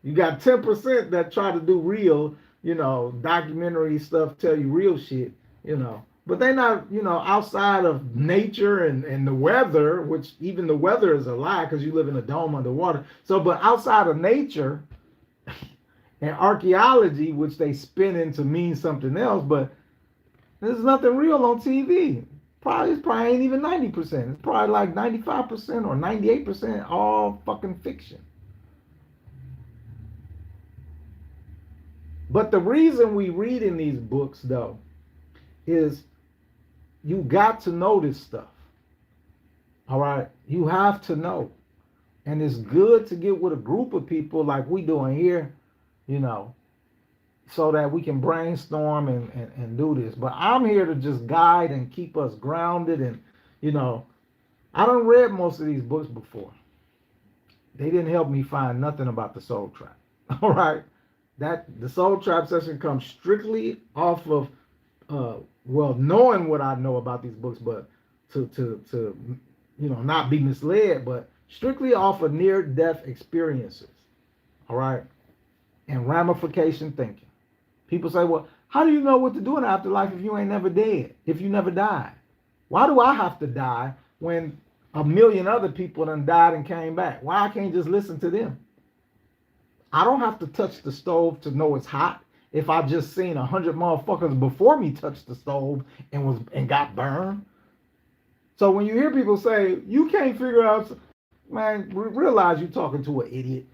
You got 10% that try to do real, documentary stuff, tell you real shit, But they not, outside of nature and the weather, which even the weather is a lie because you live in a dome underwater. So, but outside of nature and archaeology, which they spin into mean something else, but there's nothing real on TV. It's probably ain't even 90%. It's probably like 95% or 98% all fucking fiction. But the reason we read in these books, though, is you got to know this stuff. All right? You have to know. And it's good to get with a group of people like we doing here, so that we can brainstorm and do this. But I'm here to just guide and keep us grounded. And, I done read most of these books before. They didn't help me find nothing about the soul trap. All right? The soul trap session comes strictly off of knowing what I know about these books, but to not be misled, but strictly off of near-death experiences. All right? And ramification thinking. People say, well, how do you know what to do in the afterlife if you ain't never dead, if you never died? Why do I have to die when a million other people done died and came back? Why I can't just listen to them? I don't have to touch the stove to know it's hot if I just seen 100 motherfuckers before me touch the stove and got burned. So when you hear people say, you can't figure out, man, realize you're talking to an idiot.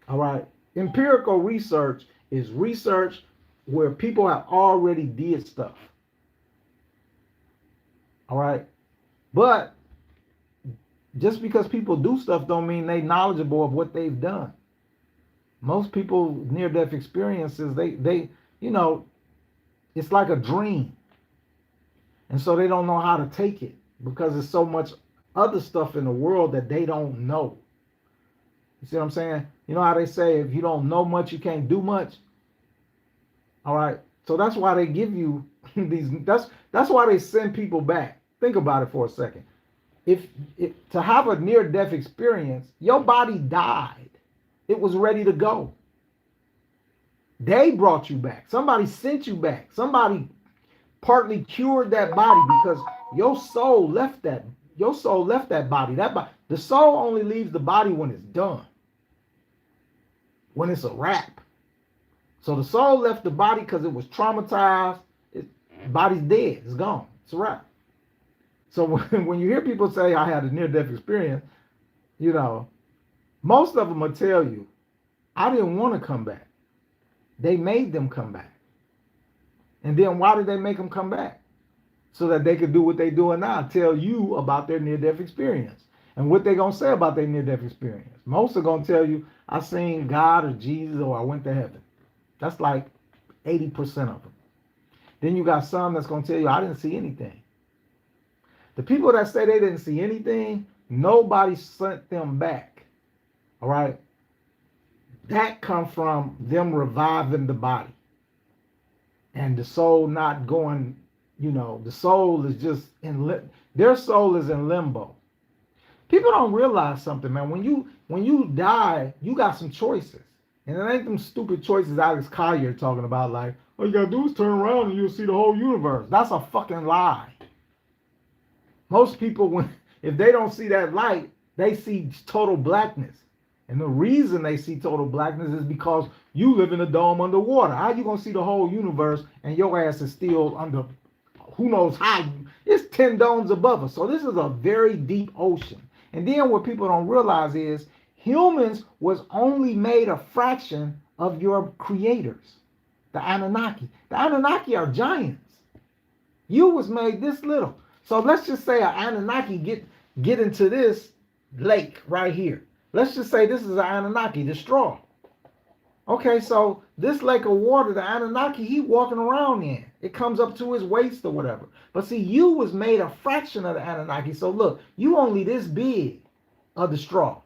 All right? Empirical research is research where people have already did stuff. All right? But just because people do stuff don't mean they knowledgeable of what they've done. Most people near-death experiences, they it's like a dream. And so they don't know how to take it because there's so much other stuff in the world that they don't know. You see what I'm saying? You know how they say if you don't know much, you can't do much? All right? So that's why they give you these, that's why they send people back. Think about it for a second. If to have a near-death experience, your body died. It was ready to go. They brought you back. Somebody sent you back. Somebody partly cured that body because your soul left that. Your soul left that body. The soul only leaves the body when it's done. When it's a wrap. So the soul left the body because it was traumatized. The body's dead. It's gone. It's a wrap. So when you hear people say, I had a near-death experience, most of them will tell you, I didn't want to come back. They made them come back. And then why did they make them come back? So that they could do what they're doing now, tell you about their near-death experience. And what they're going to say about their near-death experience. Most are going to tell you, I seen God or Jesus or I went to heaven. That's like 80% of them. Then you got some that's going to tell you, I didn't see anything. The people that say they didn't see anything, nobody sent them back. All right? That comes from them reviving the body. And the soul not going, the soul is just their soul is in limbo. People don't realize something, man. When you die, you got some choices. And it ain't them stupid choices Alex Collier talking about, like, all you gotta do is turn around and you'll see the whole universe. That's a fucking lie. Most people, if they don't see that light, they see total blackness. And the reason they see total blackness is because you live in a dome underwater. How you gonna see the whole universe and your ass is still under, who knows how? It's 10 domes above us. So this is a very deep ocean. And then what people don't realize is humans was only made a fraction of your creators, the Anunnaki. The Anunnaki are giants. You was made this little. So let's just say an Anunnaki get into this lake right here. Let's just say this is an Anunnaki, the straw. Okay, so this lake of water, the Anunnaki, he walking around in. It comes up to his waist or whatever. But see, you was made a fraction of the Anunnaki. So look, you only this big of the straw.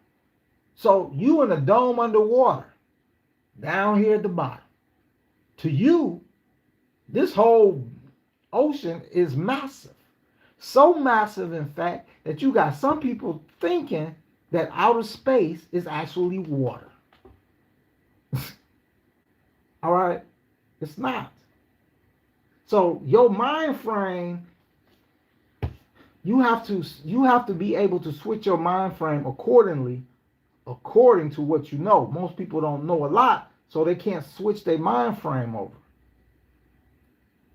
So you in a dome underwater, down here at the bottom. To you, this whole ocean is massive. So massive, in fact, that you got some people thinking that outer space is actually water. All right? It's not. So your mind frame, you have to be able to switch your mind frame accordingly, according to what you know. Most people don't know a lot, so they can't switch their mind frame over.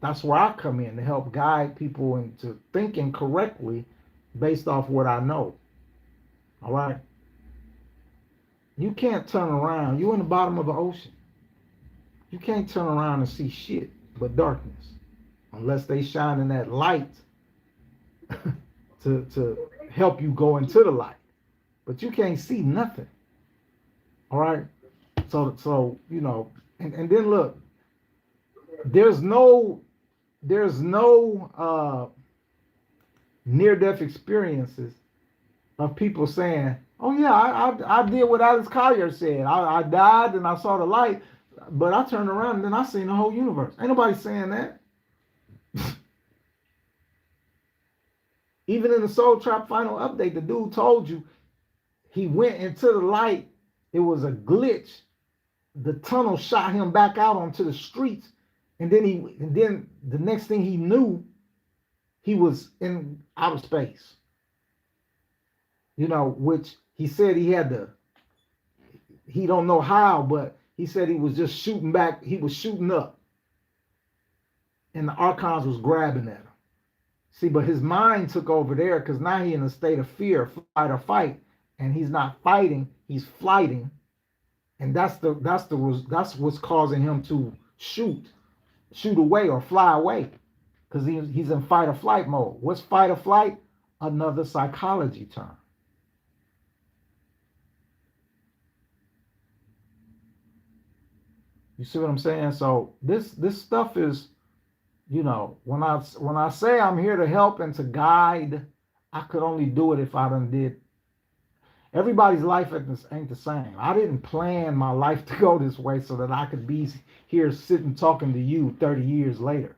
That's where I come in to help guide people into thinking correctly based off what I know. All right? You can't turn around. You're in the bottom of the ocean. You can't turn around and see shit but darkness unless they shine in that light to help you go into the light. But you can't see nothing. All right? So and then look, there's no near-death experiences of people saying, "Oh yeah, I did what Alex Collier said. I died and I saw the light, but I turned around and then I seen the whole universe." Ain't nobody saying that. Even in the Soul Trap final update, the dude told you he went into the light. It was a glitch. The tunnel shot him back out onto the streets, and then the next thing he knew, he was in outer space. Which he said he don't know how, but he said he was just shooting back. He was shooting up, and the Archons was grabbing at him. See, but his mind took over there because now he's in a state of fear, fight or fight, and he's not fighting, he's flighting, and that's what's causing him to shoot away or fly away, because he's in fight or flight mode. What's fight or flight? Another psychology term. You see what I'm saying? So this stuff is, when I say I'm here to help and to guide, I could only do it if I done did. Everybody's life ain't the same. I didn't plan my life to go this way so that I could be here sitting talking to you 30 years later.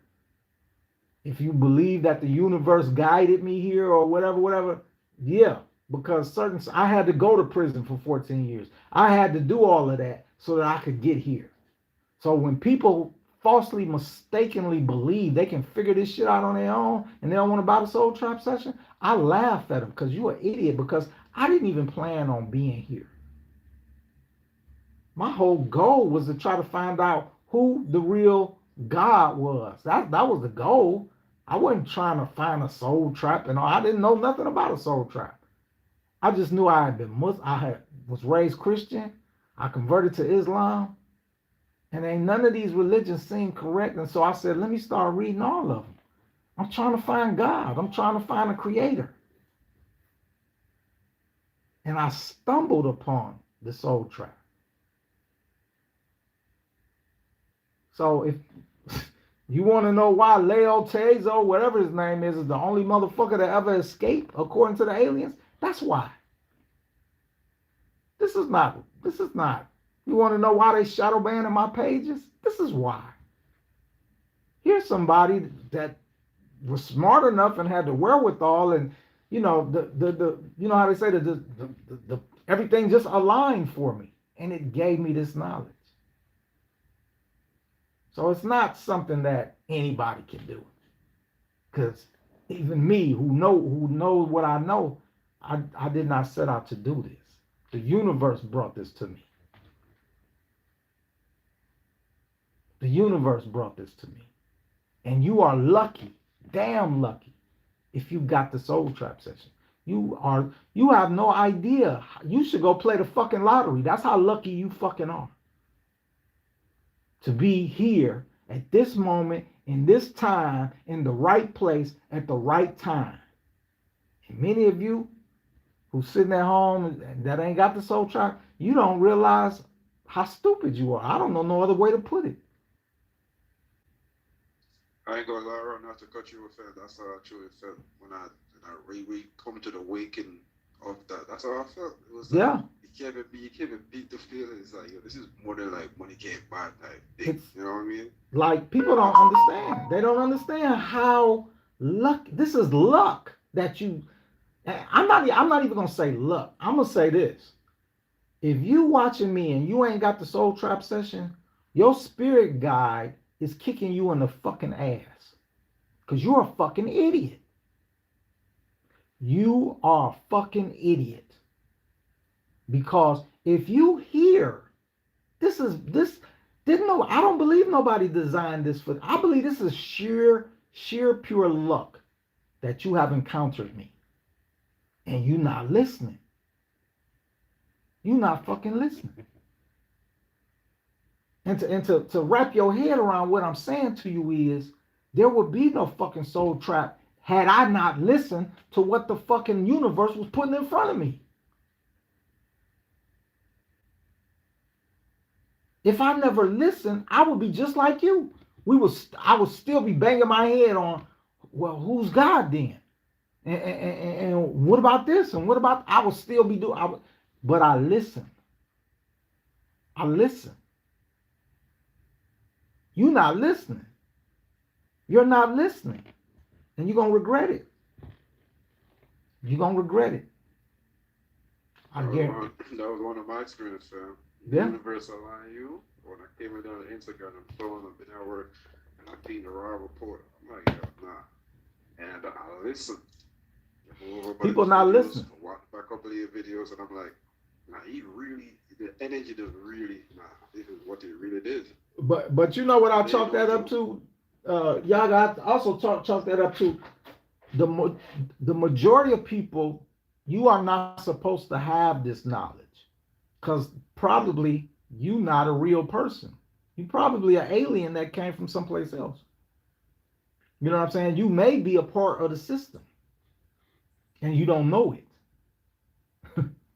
If you believe that the universe guided me here or whatever, yeah, because I had to go to prison for 14 years. I had to do all of that so that I could get here. So when people falsely, mistakenly believe they can figure this shit out on their own and they don't want to buy the Soul Trap session, I laugh at them because you're an idiot, because I didn't even plan on being here. My whole goal was to try to find out who the real God was. That was the goal. I wasn't trying to find a soul trap, and I didn't know nothing about a soul trap. I just knew I had been was raised Christian. I converted to Islam. And ain't none of these religions seem correct. And so I said, let me start reading all of them. I'm trying to find God. I'm trying to find a creator. And I stumbled upon the Soul Trap. So if you want to know why Leo Tezo, whatever his name is the only motherfucker that ever escaped, according to the aliens, that's why. This is not. You want to know why they shadow banning my pages? This is why. Here's somebody that was smart enough and had the wherewithal, and the how they say the everything just aligned for me, and it gave me this knowledge. So it's not something that anybody can do, because even me, who knows what I know, I did not set out to do this. The universe brought this to me. The universe brought this to me. And you are lucky, damn lucky, if you got the Soul Trap session. You have no idea. You should go play the fucking lottery. That's how lucky you fucking are. To be here at this moment, in this time, in the right place, at the right time. And many of you who sitting at home that ain't got the Soul Trap, you don't realize how stupid you are. I don't know no other way to put it. I ain't gonna lie, Rraw, not to cut you off. That's how I truly felt when I come to the waking of that. That's how I felt. It was like, yeah. You can't even beat the feeling. It's like, yo, this is more than like money can't buy type thing. You know what I mean? Like, people don't understand. They don't understand how luck. This is luck that you. I'm not even gonna say luck. I'm gonna say this. If you watching me and you ain't got the Soul Trap session, your spirit guide is kicking you in the fucking ass. Because you're a fucking idiot. You are a fucking idiot. Because if you hear, I don't believe nobody designed this for, I believe this is sheer pure luck that you have encountered me. And you not listening. You not fucking listening. And to wrap your head around what I'm saying to you is, there would be no fucking soul trap had I not listened to what the fucking universe was putting in front of me. If I never listened, I would be just like you. I would still be banging my head on, well, who's God then? And what about this? And what about, I would still be doing, but I listen. I listen. You're not listening. You're not listening. And you're going to regret it. You're going to regret it. I guarantee. That was one of my experiences. Yeah. Universe aligned you. When I came in on Instagram, I'm throwing up in our work, and I seen the Rraw Report. I'm like, yo, nah. And I listen. People not listening. Watch back a couple of your videos, and I'm like, nah, the energy doesn't really, nah, this is what it really is. But you know what I chalk that up to? Y'all got also chalk that up to the majority of people. You are not supposed to have this knowledge because probably you not a real person. You probably an alien that came from someplace else. You know what I'm saying? You may be a part of the system and you don't know it.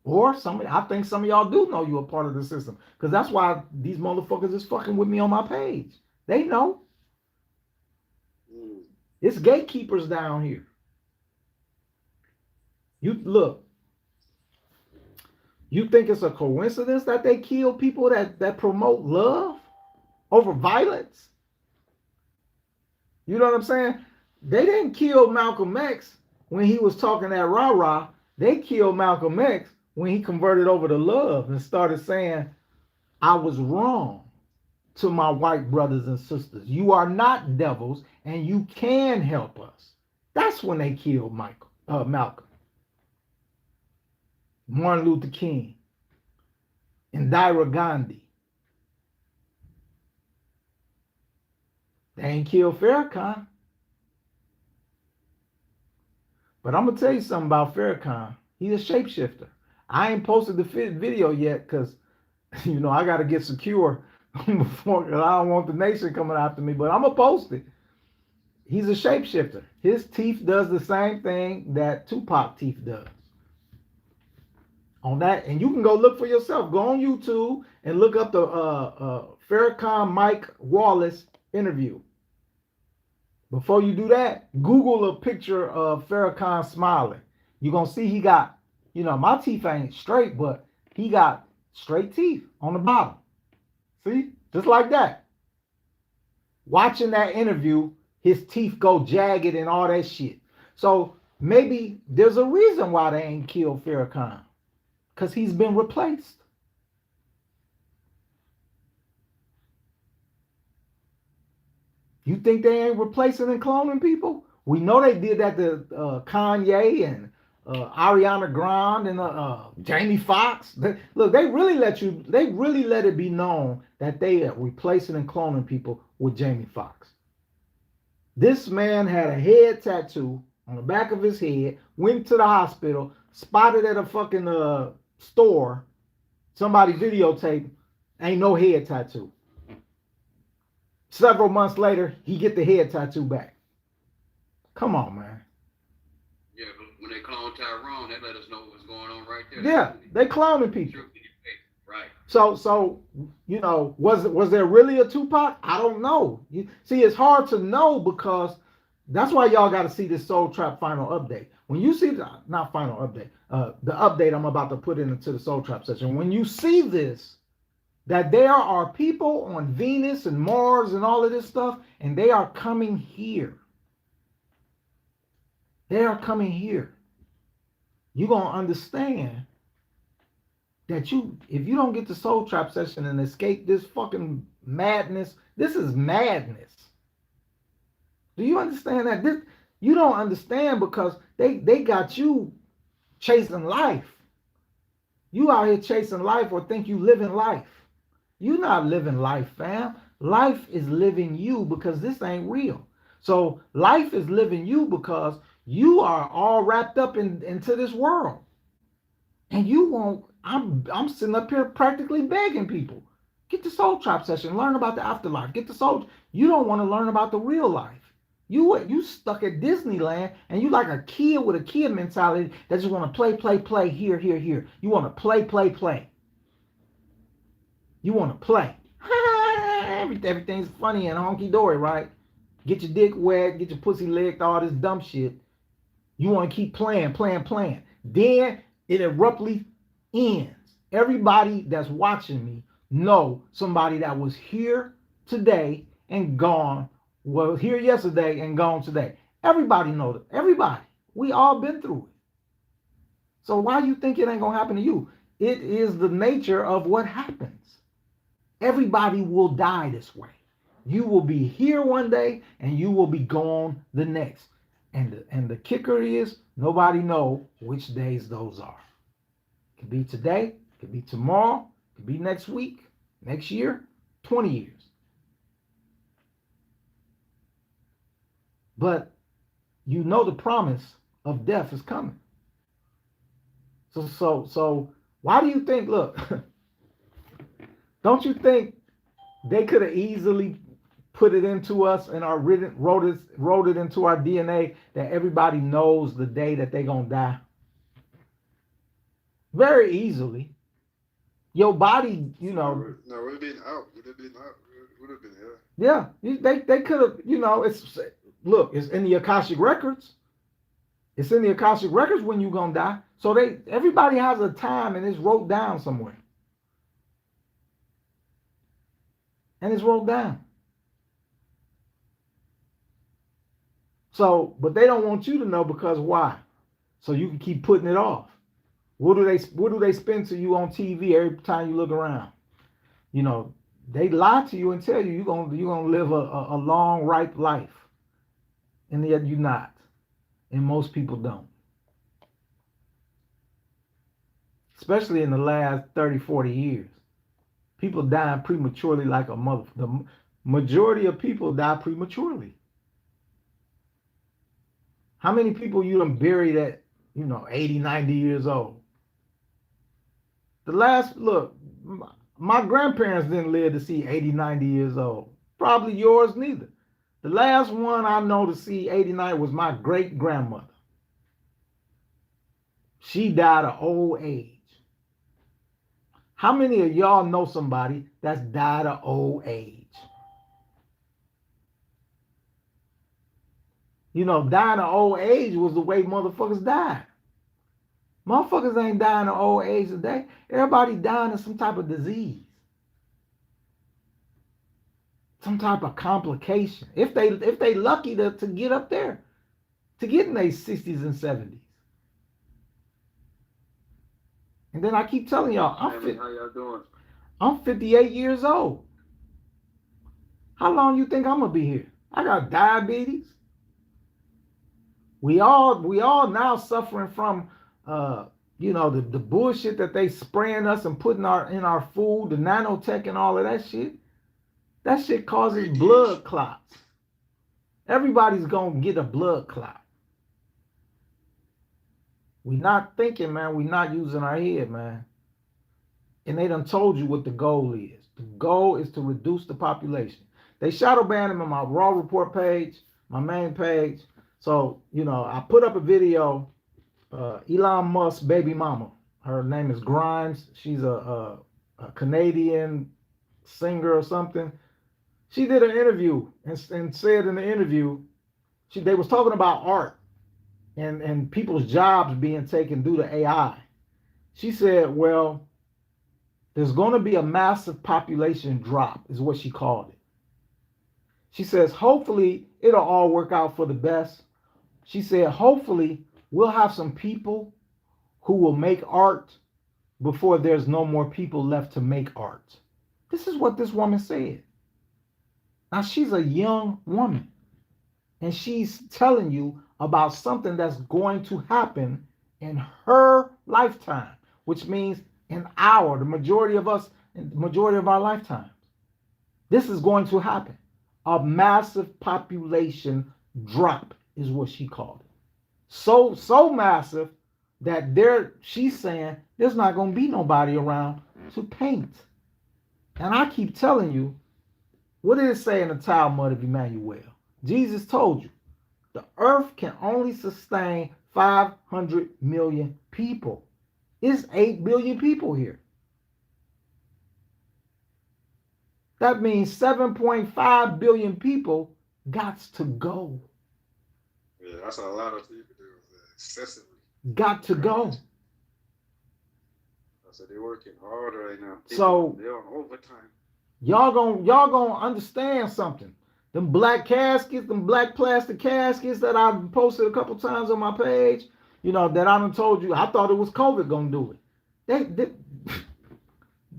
Or I think some of y'all do know you're a part of the system because that's why these motherfuckers is fucking with me on my page. They know. It's gatekeepers down here. You look. You think it's a coincidence that they kill people that promote love over violence? You know what I'm saying? They didn't kill Malcolm X when he was talking that rah-rah. They killed Malcolm X when he converted over to love and started saying, I was wrong to my white brothers and sisters. You are not devils and you can help us. That's when they killed Malcolm. Martin Luther King, Indira Gandhi. They ain't killed Farrakhan. But I'm going to tell you something about Farrakhan. He's a shapeshifter. I ain't posted the video yet because, I got to get secure before, because I don't want the nation coming after me, but I'm going to post it. He's a shapeshifter. His teeth does the same thing that Tupac teeth does. On that, and you can go look for yourself. Go on YouTube and look up the Farrakhan Mike Wallace interview. Before you do that, Google a picture of Farrakhan smiling. You're going to see he got, my teeth ain't straight, but he got straight teeth on the bottom. See? Just like that. Watching that interview, his teeth go jagged and all that shit. So maybe there's a reason why they ain't killed Farrakhan. Because he's been replaced. You think they ain't replacing and cloning people? We know they did that to Kanye and Ariana Grande and Jamie Foxx. Look, they really let it be known that they are replacing and cloning people with Jamie Foxx. This man had a head tattoo on the back of his head, went to the hospital, spotted at a fucking store, somebody videotaped, ain't no head tattoo. Several months later, he get the head tattoo back. Come on, man. Yeah, but when they clone Tyrone, they let us know what's going on right there. Yeah, they cloning people. Right. So was there really a Tupac? I don't know. See, it's hard to know because that's why y'all got to see this Soul Trap final update. When you see not final update, the update I'm about to put into the Soul Trap session. When you see this, that there are people on Venus and Mars and all of this stuff, and they are coming here. They are coming here. You're going to understand that if you don't get the soul trap session and escape this fucking madness, this is madness. Do you understand that? You don't understand because they got you chasing life. You out here chasing life or think you living life. You not living life, fam. Life is living you because this ain't real. So life is living you because you are all wrapped up into this world. And you won't, I'm sitting up here practically begging people. Get the soul trap session, learn about the afterlife. Get the soul. You don't want to learn about the real life. You stuck at Disneyland and you like a kid with a kid mentality that just want to play, here. You want to play. You want to play. Everything's funny and honky-dory, right? Get your dick wet, get your pussy licked, all this dumb shit. You want to keep playing. Then it abruptly ends. Everybody that's watching me know somebody that was here today and gone, was here yesterday and gone today. Everybody knows it. Everybody. We all been through it. So why you think it ain't going to happen to you? It is the nature of what happens. Everybody will die this way. You will be here one day and you will be gone the next. And the kicker is nobody know which days those are. It could be today, it could be tomorrow, it could be next week, next year, 20 years. But you know the promise of death is coming. So why do you think, look, don't you think they could have easily put it into us and wrote it into our DNA that everybody knows the day that they're going to die? Very easily. Your body, you know. No, it would have been out. It would have been here. Yeah, they could have, you know, it's in the Akashic Records. It's in the Akashic Records when you're going to die. So everybody has a time and it's wrote down somewhere. And it's wrote down. So, but they don't want you to know because why? So you can keep putting it off. What do they spin to you on TV every time you look around? You know, they lie to you and tell you you're gonna live a long, ripe life. And yet you're not. And most people don't. Especially in the last 30, 40 years. People dying prematurely like a mother. The majority of people die prematurely. How many people you done buried at, 80, 90 years old? My grandparents didn't live to see 80, 90 years old. Probably yours neither. The last one I know to see 89 was my great grandmother. She died of old age. How many of y'all know somebody that's died of old age? Dying of old age was the way motherfuckers died. Motherfuckers ain't dying of old age today. Everybody dying of some type of disease. Some type of complication. If they lucky to get up there, to get in their 60s and 70s. And then I keep telling y'all, How y'all doing? I'm 58 years old. How long you think I'm gonna be here? I got diabetes. We all now suffering from the bullshit that they spraying us and putting in our food, the nanotech and all of that shit. That shit causes blood clots. Everybody's gonna get a blood clot. We not thinking, man. We not using our head, man. And they done told you what the goal is. The goal is to reduce the population. They shadow banned him on my Rraw Report page, my main page. So, I put up a video, Elon Musk's baby mama. Her name is Grimes. She's a Canadian singer or something. She did an interview and said in the interview, they was talking about art and people's jobs being taken due to AI. She said, well, there's going to be a massive population drop, is what she called it. She says, hopefully it'll all work out for the best. She said, hopefully we'll have some people who will make art before there's no more people left to make art. This is what this woman said. Now, she's a young woman, and she's telling you about something that's going to happen in her lifetime, which means the majority of us, the majority of our lifetimes. This is going to happen. A massive population drop is what she called it. So massive that she's saying there's not going to be nobody around to paint. And I keep telling you, what did it say in the Talmud of Emmanuel? Jesus told you the earth can only sustain 500 million people. It's 8 billion people here. That means 7.5 billion people got to go. Yeah, that's a lot of people. Excessively. Got to go. So they're working hard right now. So they're on overtime. Y'all gonna understand something. Them black caskets, them black plastic caskets that I posted a couple times on my page, that I done told you, I thought it was COVID gonna do it.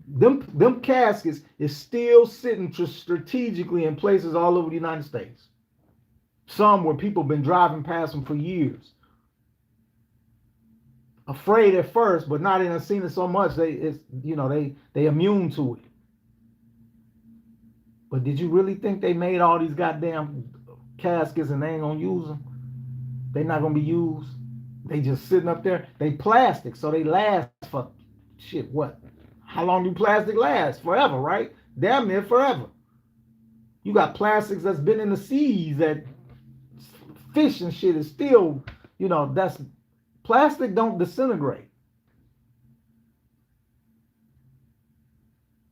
Them caskets is still sitting strategically in places all over the United States. Some where people been driving past them for years. Afraid at first, but not even seen it so much. They immune to it. But did you really think they made all these goddamn caskets and they ain't gonna use them? They not gonna be used. They just sitting up there. They plastic, so they last for shit. What? How long do plastic last? Forever, right? Damn near forever. You got plastics that's been in the seas, that fish and shit is still, that's plastic don't disintegrate.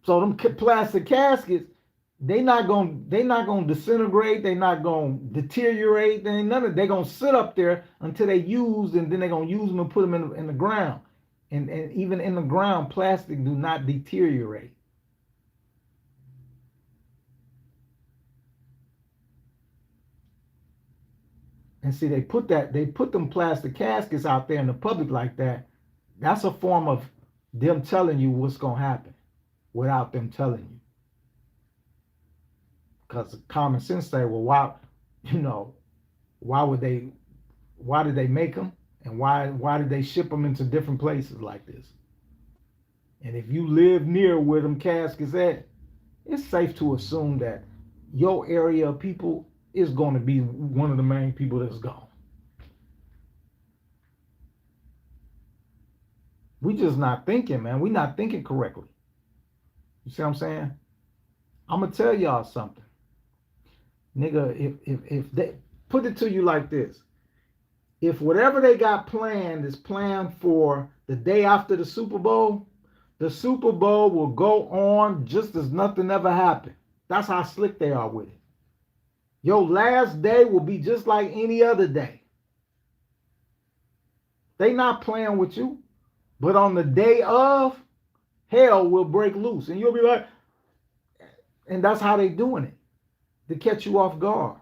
So them plastic caskets, they not gonna disintegrate. They not gonna deteriorate. They gonna sit up there until they used, and then they gonna use them and put them in the ground. And even in the ground, plastic do not deteriorate. And see, they put them plastic caskets out there in the public like that. That's a form of them telling you what's gonna happen without them telling you. Because common sense say, well, why did they make them, and why did they ship them into different places like this? And if you live near where them caskets at, it's safe to assume that your area of people is going to be one of the main people that's gone. We just not thinking, man. We not thinking correctly. You see what I'm saying? I'm gonna tell y'all something. Nigga, if they put it to you like this, if whatever they got planned is planned for the day after the Super Bowl will go on just as nothing ever happened. That's how slick they are with it. Your last day will be just like any other day. They not playing with you, but on the day of, hell will break loose, and you'll be like, and that's how they doing it, to catch you off guard.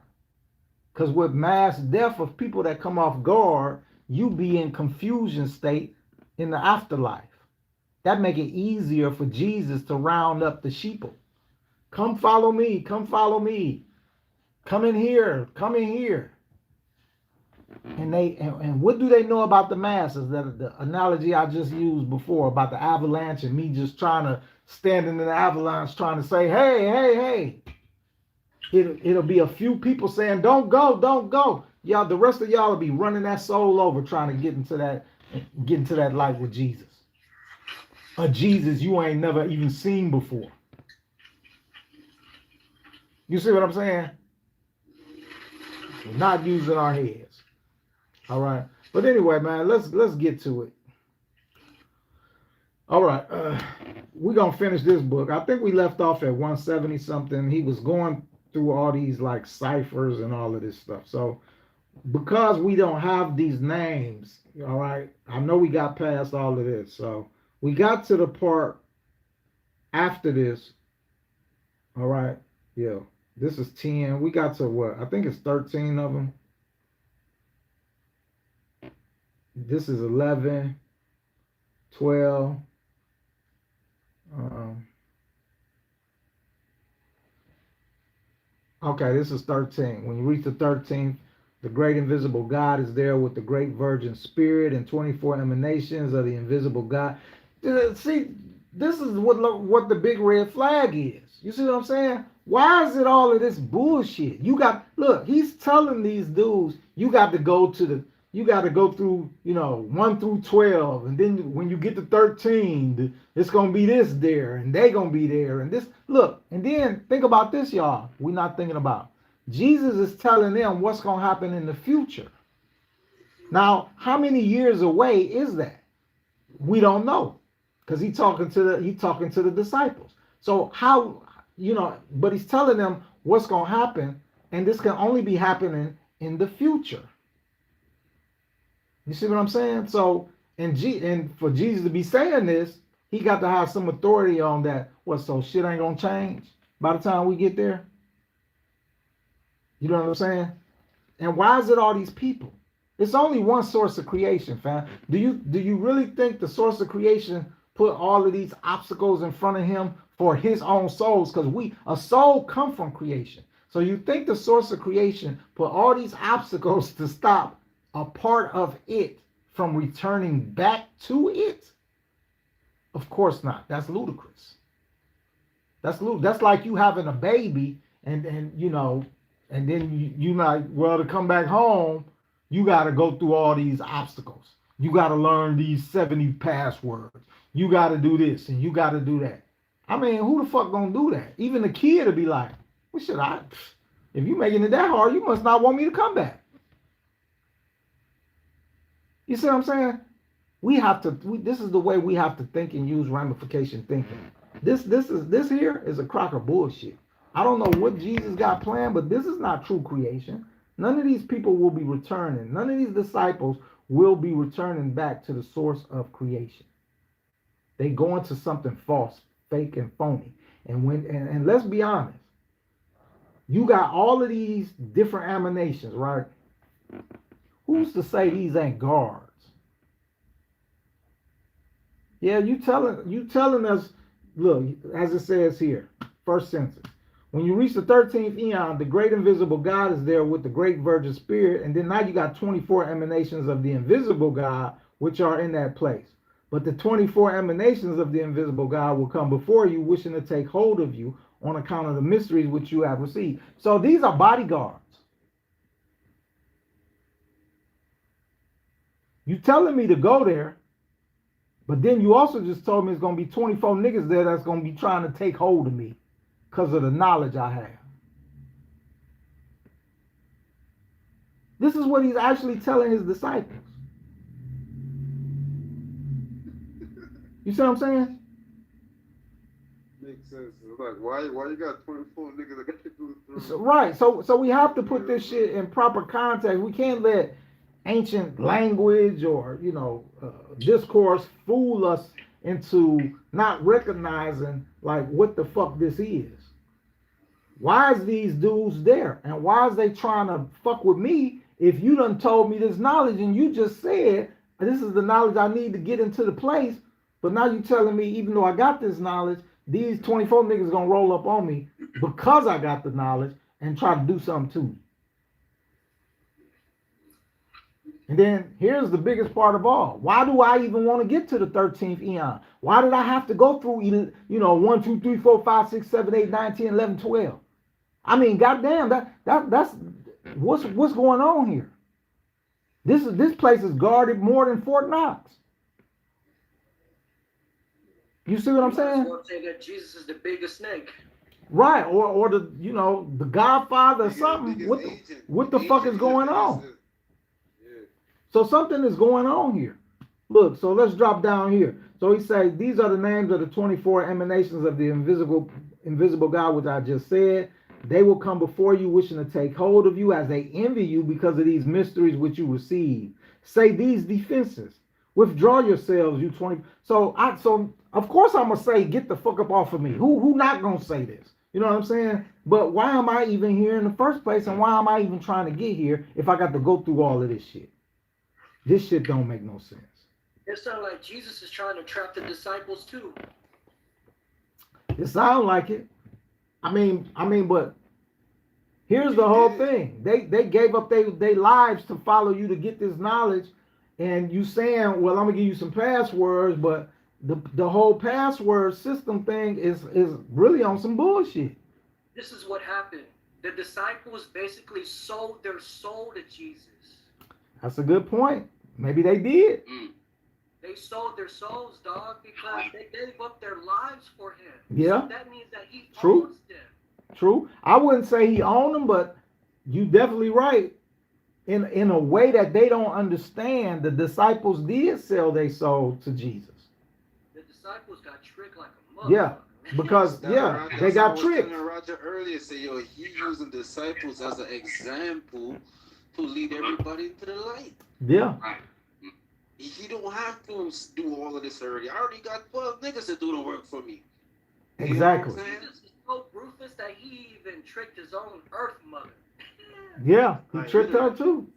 Because with mass death of people that come off guard, you be in confusion state in the afterlife. That make it easier for Jesus to round up the sheeple. Come follow me, come follow me. Come in here, come in here. And what do they know about the masses? That the analogy I just used before about the avalanche and me just trying to stand in the avalanche trying to say, hey. It'll be a few people saying, don't go. Y'all, the rest of y'all will be running that soul over trying to get into that light with Jesus. A Jesus you ain't never even seen before. You see what I'm saying? We're not using our heads. All right. But anyway, man, let's get to it. All right. We're going to finish this book. I think we left off at 170 something. He was going through all these like ciphers and all of this stuff. So because we don't have these names, all right, I know we got past all of this. So we got to the part after this. All right. Yeah. This is 10. We got to what? I think it's 13 of them. This is 11, 12. Um, okay, this is 13. When you reach the 13th, the great invisible God is there with the great virgin spirit and 24 emanations of the invisible God. See, this is what the big red flag is. You see what I'm saying? Why is it all of this bullshit? Look, he's telling these dudes, you got to go through, 1 through 12. And then when you get to 13, it's going to be this there, and they going to be there. And this, look, and then think about this, y'all. We're not thinking about. Jesus is telling them what's going to happen in the future. Now, how many years away is that? We don't know, because he's talking to the disciples. So how, but he's telling them what's going to happen, and this can only be happening in the future. You see what I'm saying? So, and for Jesus to be saying this, he got to have some authority on that. What? So shit ain't gonna change by the time we get there. You know what I'm saying? And why is it all these people? It's only one source of creation, fam. Do you really think the source of creation put all of these obstacles in front of him for his own souls? Because a soul come from creation. So you think the source of creation put all these obstacles to stop a part of it from returning back to it? Of course not. That's ludicrous. That's like you having a baby and then you like, well, to come back home, you got to go through all these obstacles. You got to learn these 70 passwords. You got to do this and you got to do that. I mean, who the fuck gonna do that? Even the kid will be like, well, shit, if you making it that hard, you must not want me to come back. You see what I'm saying? This is the way we have to think and use ramification thinking. This here is a crock of bullshit. I don't know what Jesus got planned, but this is not true creation. None of these people will be returning. None of these disciples will be returning back to the source of creation. They go into something false, fake, and phony. And let's be honest, you got all of these different emanations, right? Who's to say these ain't guards? Yeah, you telling us, look, as it says here, first sentence. When you reach the 13th eon, the great invisible God is there with the great virgin spirit, and then now you got 24 emanations of the invisible God, which are in that place. But the 24 emanations of the invisible God will come before you, wishing to take hold of you on account of the mysteries which you have received. So these are bodyguards. You telling me to go there, but then you also just told me it's going to be 24 niggas there that's going to be trying to take hold of me because of the knowledge I have. This is what he's actually telling his disciples. You see what I'm saying? Makes sense. It's like, why you got 24 niggas that got to go through? So, right. So we have to put this shit in proper context. We can't let ancient language or discourse fool us into not recognizing like what the fuck this is. Why is these dudes there, and why is they trying to fuck with me if you done told me this knowledge and you just said this is the knowledge I need to get into the place, but now you telling me even though I got this knowledge, these 24 niggas gonna roll up on me because I got the knowledge and try to do something to me. And then here's the biggest part of all. Why do I even want to get to the 13th eon? Why did I have to go through 1, 2, 3, 4, 5, 6, 7, 8, 9, 10, 11, 12? I mean, goddamn, that's what's going on here. This place is guarded more than Fort Knox. You see what I'm saying? Well, say that Jesus is the biggest snake. Right, or the the Godfather or something. What the fuck is going on? So something is going on here. Look, so let's drop down here. So he says, these are the names of the 24 emanations of the invisible God, which I just said. They will come before you, wishing to take hold of you as they envy you because of these mysteries which you receive. Say these defenses. Withdraw yourselves, you 20. So of course I'm gonna say, get the fuck up off of me. Who not gonna say this? You know what I'm saying? But why am I even here in the first place, and why am I even trying to get here if I got to go through all of this shit? This shit don't make no sense. It sounds like Jesus is trying to trap the disciples too. It sounds like it. I mean, but here's the whole thing. They gave up their lives to follow you to get this knowledge, and you saying, well, I'm gonna give you some passwords, but the whole password system thing is really on some bullshit. This is what happened. The disciples basically sold their soul to Jesus. That's a good point. Maybe they did. They sold their souls, dog, because they gave up their lives for him. Yeah. So that means that he True. owns them. True. I wouldn't say he owned them, but you definitely right. In a way that they don't understand, the disciples did sell their soul to Jesus. The disciples got tricked like a motherfucker. Yeah, because they got tricked. Roger earlier say, yo, he using disciples as an example to lead everybody into the light. Yeah. Right. He don't have to do all of this already. I already got 12 niggas to do the work for me. Exactly. Jesus is so ruthless that he even tricked his own earth mother. Yeah, he tricked her too.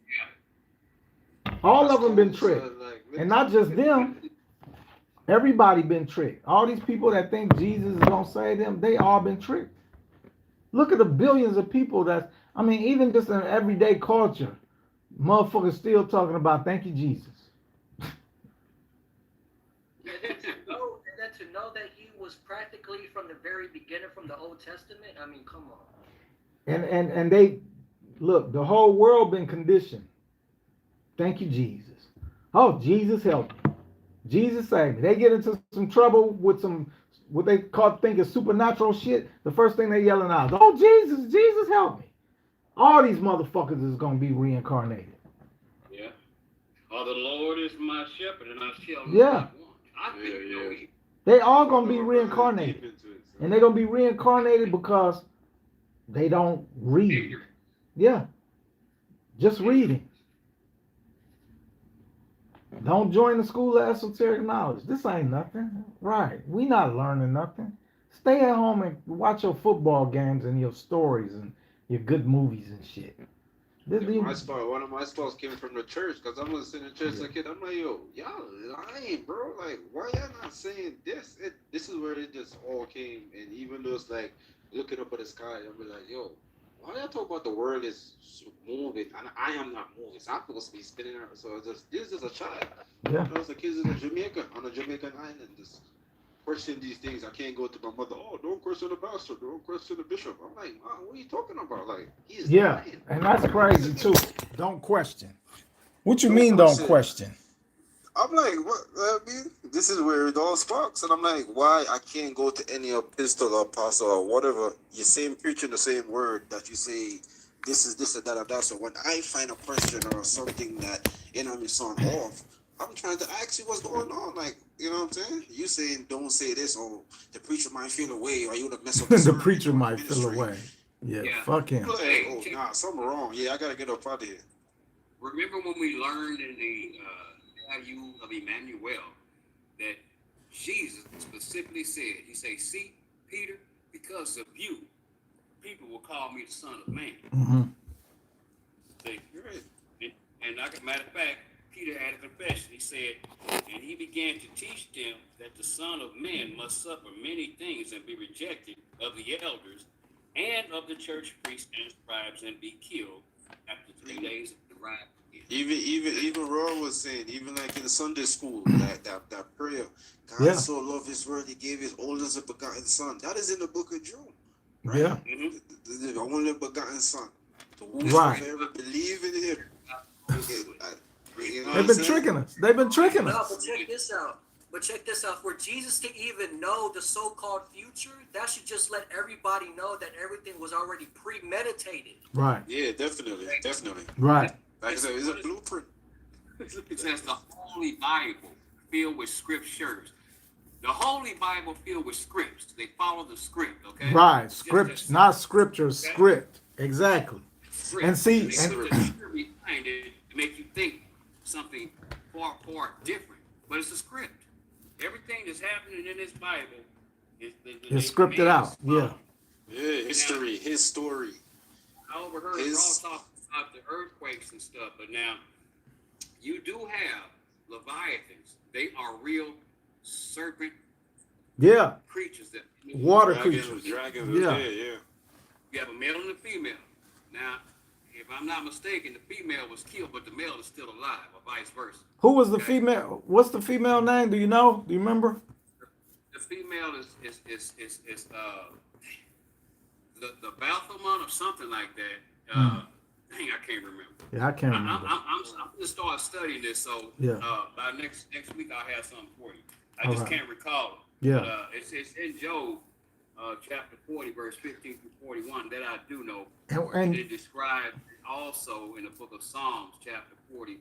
All of them been tricked. And not just them. Everybody been tricked. All these people that think Jesus is gonna save them, they all been tricked. Look at the billions of people even just in everyday culture, motherfuckers still talking about thank you, Jesus. And then to know that he was practically from the very beginning from the Old Testament, I mean, come on. And they look, the whole world been conditioned. Thank you, Jesus. Oh, Jesus help me. Jesus saved me. They get into some trouble with some what they think is supernatural shit. The first thing they yelling out is, oh, Jesus help me. All these motherfuckers is gonna be reincarnated. Yeah. Oh, the Lord is my shepherd, and I shall not Yeah. want. I think no evil. They all gonna be reincarnated. And they're gonna be reincarnated because they don't read. Yeah. Just reading. Don't join the school of esoteric knowledge. This ain't nothing. Right. We not learning nothing. Stay at home and watch your football games and your stories and your good movies and shit. One of my spots came from the church because I was sitting in church as a kid. I'm like, yo, y'all lying, bro. Like, why y'all not saying this? This is where it just all came. And even though it's like looking up at the sky, I'm like, yo, why y'all talk about the world is moving and I am not moving? So I'm supposed to be spinning around. So this is a child. Yeah. I was a kid in Jamaica, on a Jamaican island. Just question these things. I can't go to my mother. Oh, don't question the pastor. Don't question the bishop. I'm like, Mom, what are you talking about? Like, he's lying. And that's crazy too. Don't question. What you mean don't question? I'm like, what? I mean, this is where it all sparks. And I'm like, why I can't go to any epistle or apostle or whatever. You're saying, preaching the same word that you say, this is this and that and that. So when I find a question or something that, me sound off, I'm trying to ask you what's going on. Like, you know what I'm saying? You saying, don't say this, or the preacher might feel away, or you would have messed up The preacher might feel away. Yeah, fuck him. Like, oh, nah, something wrong. Yeah, I got to get up out of here. Remember when we learned in the value of Emmanuel that Jesus specifically said, he said, see, Peter, because of you, people will call me the Son of Man. Mm-hmm. See, and like a matter of fact, Peter had a confession. He said, and he began to teach them that the Son of Man must suffer many things and be rejected of the elders and of the church priests and scribes and be killed after 3 days of the rise. Even Rraw was saying, even like in the Sunday school, that prayer, God so loved his word, he gave his only begotten son. That is in the book of Job. Right? Yeah. The only begotten son. To Right. believe in him. They've been tricking us. They've been tricking No, us. but check this out. For Jesus to even know the so-called future, that should just let everybody know that everything was already premeditated. Right. Yeah, definitely. Right. Like I said, it's a blueprint. It says the Holy Bible filled with scriptures. The Holy Bible filled with scripts. They follow the script, okay? Right. Script, not scripture, script. Exactly. Script. And see, they put the script behind it to make you think something far different. But it's a script. Everything that's happening in this Bible it's scripted out. Yeah. Yeah, history, his story. I overheard Rraw talk about the earthquakes and stuff, but now you do have leviathans. They are real serpent Yeah, creatures that water Dragons, creatures. dragons, Yeah. yeah. you have a male and a female. Now, if I'm not mistaken, the female was killed, but the male is still alive, or vice versa. Who was the Okay. female? What's the female name? Do you know? Do you remember? The female is the Baphomet or something like that. Dang, I can't remember. Yeah, I can't I'm remember. gonna start studying this, so Yeah. by next week I'll have something for you. I All just right. can't recall it. Yeah. But, it's in Job, chapter 40, verse 15 through 41. That I do know. And It described also in the book of Psalms, chapter 40.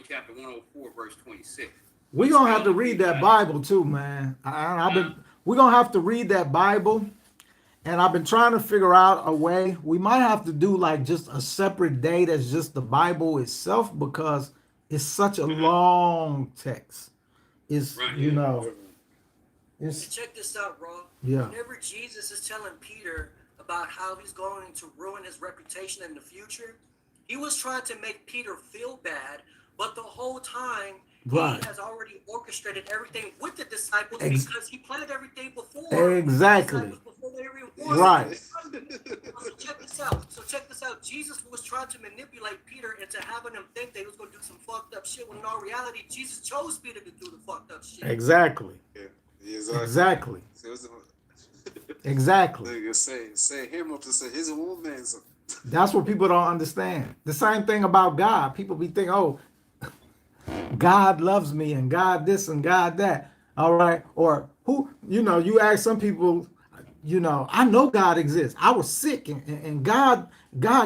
Chapter 104, verse 26. we're gonna have to read that Bible too, man. We're gonna have to read that Bible, and I've been trying to figure out a way. We might have to do like just a separate day that's just the Bible itself, because it's such a long text. It's Right. you know, And it's check this out, Raw. yeah, Whenever Jesus is telling Peter about how he's going to ruin his reputation in the future, he was trying to make Peter feel bad, but the whole time Right. he has already orchestrated everything with the disciples because he planned everything before. Exactly. The disciples before they were born. Right. So check this out. Jesus was trying to manipulate Peter into having him think that he was going to do some fucked up shit, when in all reality, Jesus chose Peter to do the fucked up shit. exactly, Yeah, exactly. exactly, So it was exactly. nigga say him up to say his own man. So That's what people don't understand. The same thing about God. People be thinking, oh, God loves me and God this and God that. All right. Or who, you ask some people, I know God exists. I was sick and God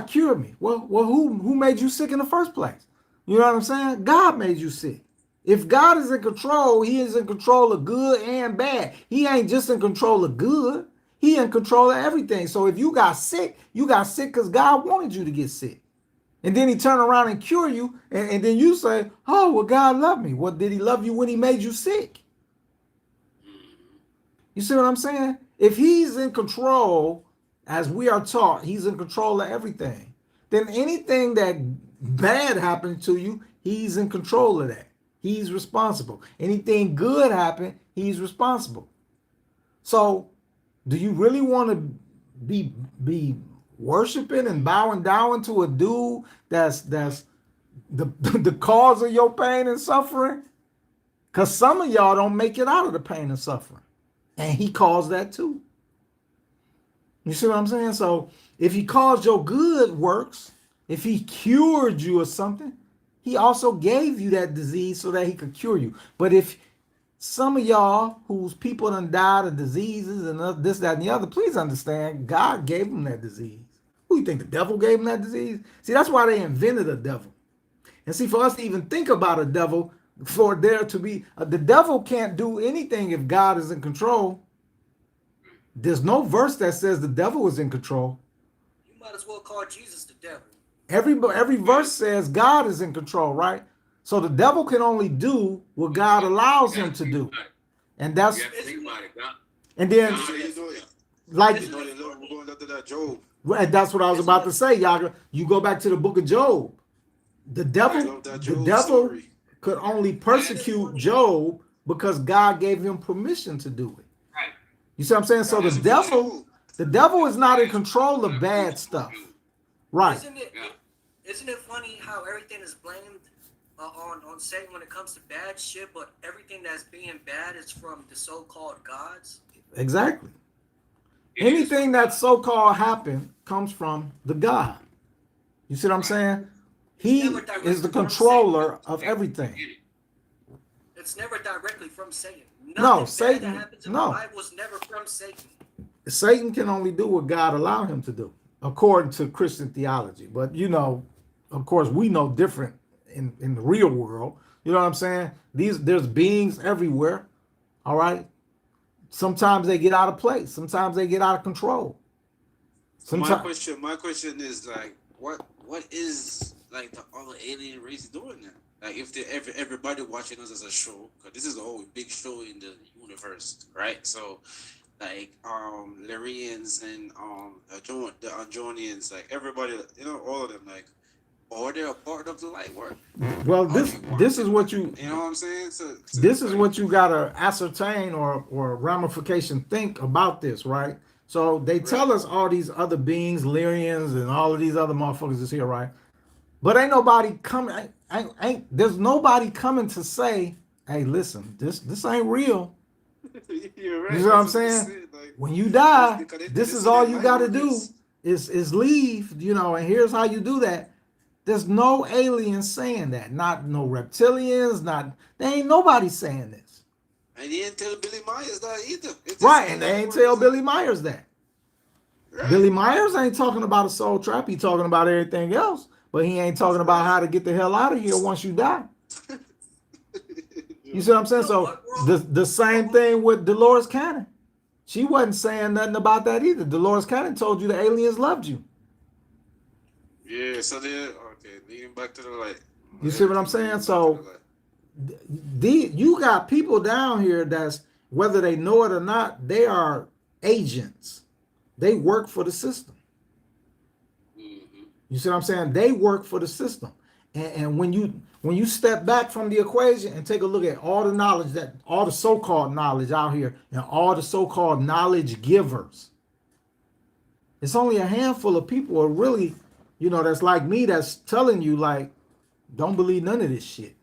cured me. Well, who made you sick in the first place? You know what I'm saying? God made you sick. If God is in control, he is in control of good and bad. He ain't just in control of good. He in control of everything. So if you got sick because God wanted you to get sick. And then he turn around and cure you. And then you say, oh, well, God loved me. Well, did he love you when he made you sick? You see what I'm saying? If he's in control, as we are taught, he's in control of everything. Then anything that bad happens to you, he's in control of that. He's responsible. Anything good happen, he's responsible. So do you really want to be worshiping and bowing down to a dude that's the cause of your pain and suffering? Because some of y'all don't make it out of the pain and suffering. And he caused that too. You see what I'm saying? So if he caused your good works, if he cured you or something, he also gave you that disease so that he could cure you. But if some of y'all whose people done died of diseases and this, that, and the other, please understand, God gave them that disease. Who you think, the devil gave them that disease? See, that's why they invented a devil. And see, for us to even think about a devil, for there to be, the devil can't do anything if God is in control. There's no verse that says the devil is in control. You might as well call Jesus the devil. Every verse says God is in control, right? So the devil can only do what God allows him to do. And that's, You have to think about it. and then, like, we're going after that Job. and that's what I was about to say, y'all. You go back to the book of Job. The devil could only persecute Job because God gave him permission to do it. Right. You see what I'm saying? So the devil is not in control of bad stuff. Right. Isn't it funny how everything is blamed on Satan when it comes to bad shit, but everything that's being bad is from the so-called gods? Exactly. Anything that so-called happened comes from the God. You see what I'm saying? He is the controller of everything. It's never directly from Satan. No, Satan, that happens in no. the Bible was never from Satan. Satan can only do what God allowed him to do, according to Christian theology. But, of course, we know different in the real world. You know what I'm saying? There's beings everywhere. All right. Sometimes they get out of place. Sometimes they get out of control. My question is like, what is like the other alien race doing now? Like if everybody watching us as a show, because this is a whole big show in the universe, right? So like Lyrians and the Andronians, like everybody, all of them, like or they're a part of the light work. Well, Are this they this is working? what you You know what I'm saying? So this is what you gotta ascertain or ramification think about this, right? So they tell us all these other beings, Lyrians, and all of these other motherfuckers is here, right? But ain't nobody coming. There's nobody coming to say, "Hey, listen, this ain't real." You're right. You see what I'm That's what they saying? said, like, When you die, because they this is say all that you light got to work do is leave, you know, and here's how you do that. There's no aliens saying that, not no reptilians, not they ain't nobody saying this, and he didn't tell Billy Myers that either. It's just right? saying And they light ain't work tell is Billy Myers that. right. Billy Myers ain't talking about a soul trap. He talking about everything else, but he ain't talking about how to get the hell out of here once you die. You see what I'm saying? So the same thing with Dolores Cannon. She wasn't saying nothing about that either. Dolores Cannon told you the aliens loved you. Yeah, so then okay, leading back to the light. You see what I'm saying? So you got people down here that's, whether they know it or not, they are agents. They work for the system. You see what I'm saying? They work for the system. And when you step back from the equation and take a look at all the knowledge, that all the so-called knowledge out here and all the so-called knowledge givers, it's only a handful of people are really, you know, that's like me, that's telling you, like, don't believe none of this shit.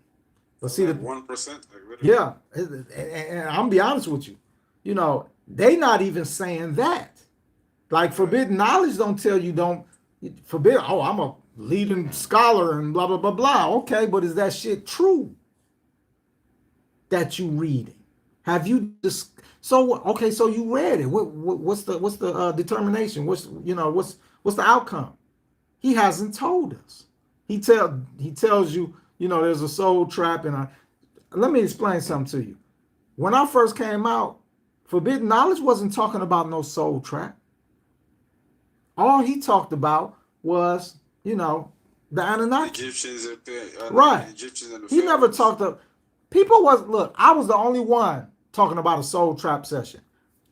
But see, like the 1%, like yeah, and I'm be honest with you, you know, they not even saying that. Like, forbidden knowledge don't tell you don't forbid. Oh, I'm a leading scholar and blah blah blah blah. Okay, but is that shit true that you reading? Have you just so okay? So you read it. What's the determination? What's the outcome? He hasn't told us. He tells you, you know, there's a soul trap, and let me explain something to you. When I first came out, forbidden knowledge wasn't talking about no soul trap. All he talked about was, you know, the Anunnaki. Egyptians and Right. Egyptians and the He never pharaohs. talked to people. Look, I was the only one talking about a soul trap session.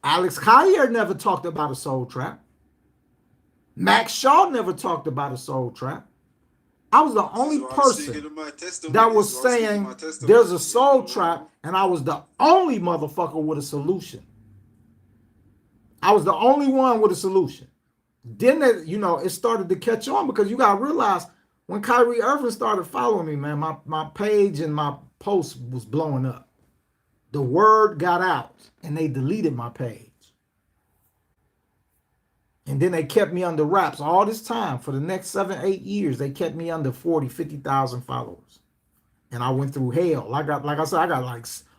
Alex Collier never talked about a soul trap. Max Shaw never talked about a soul trap. I was the only person that was saying there's a soul trap, and I was the only motherfucker with a solution. I was the only one with a solution. Then it started to catch on, because you gotta realize, when Kyrie Irving started following me, man, my page and my post was blowing up. The word got out and they deleted my page. And then they kept me under wraps all this time. For the next 7-8 years, they kept me under 50,000 followers. And I went through hell. I got like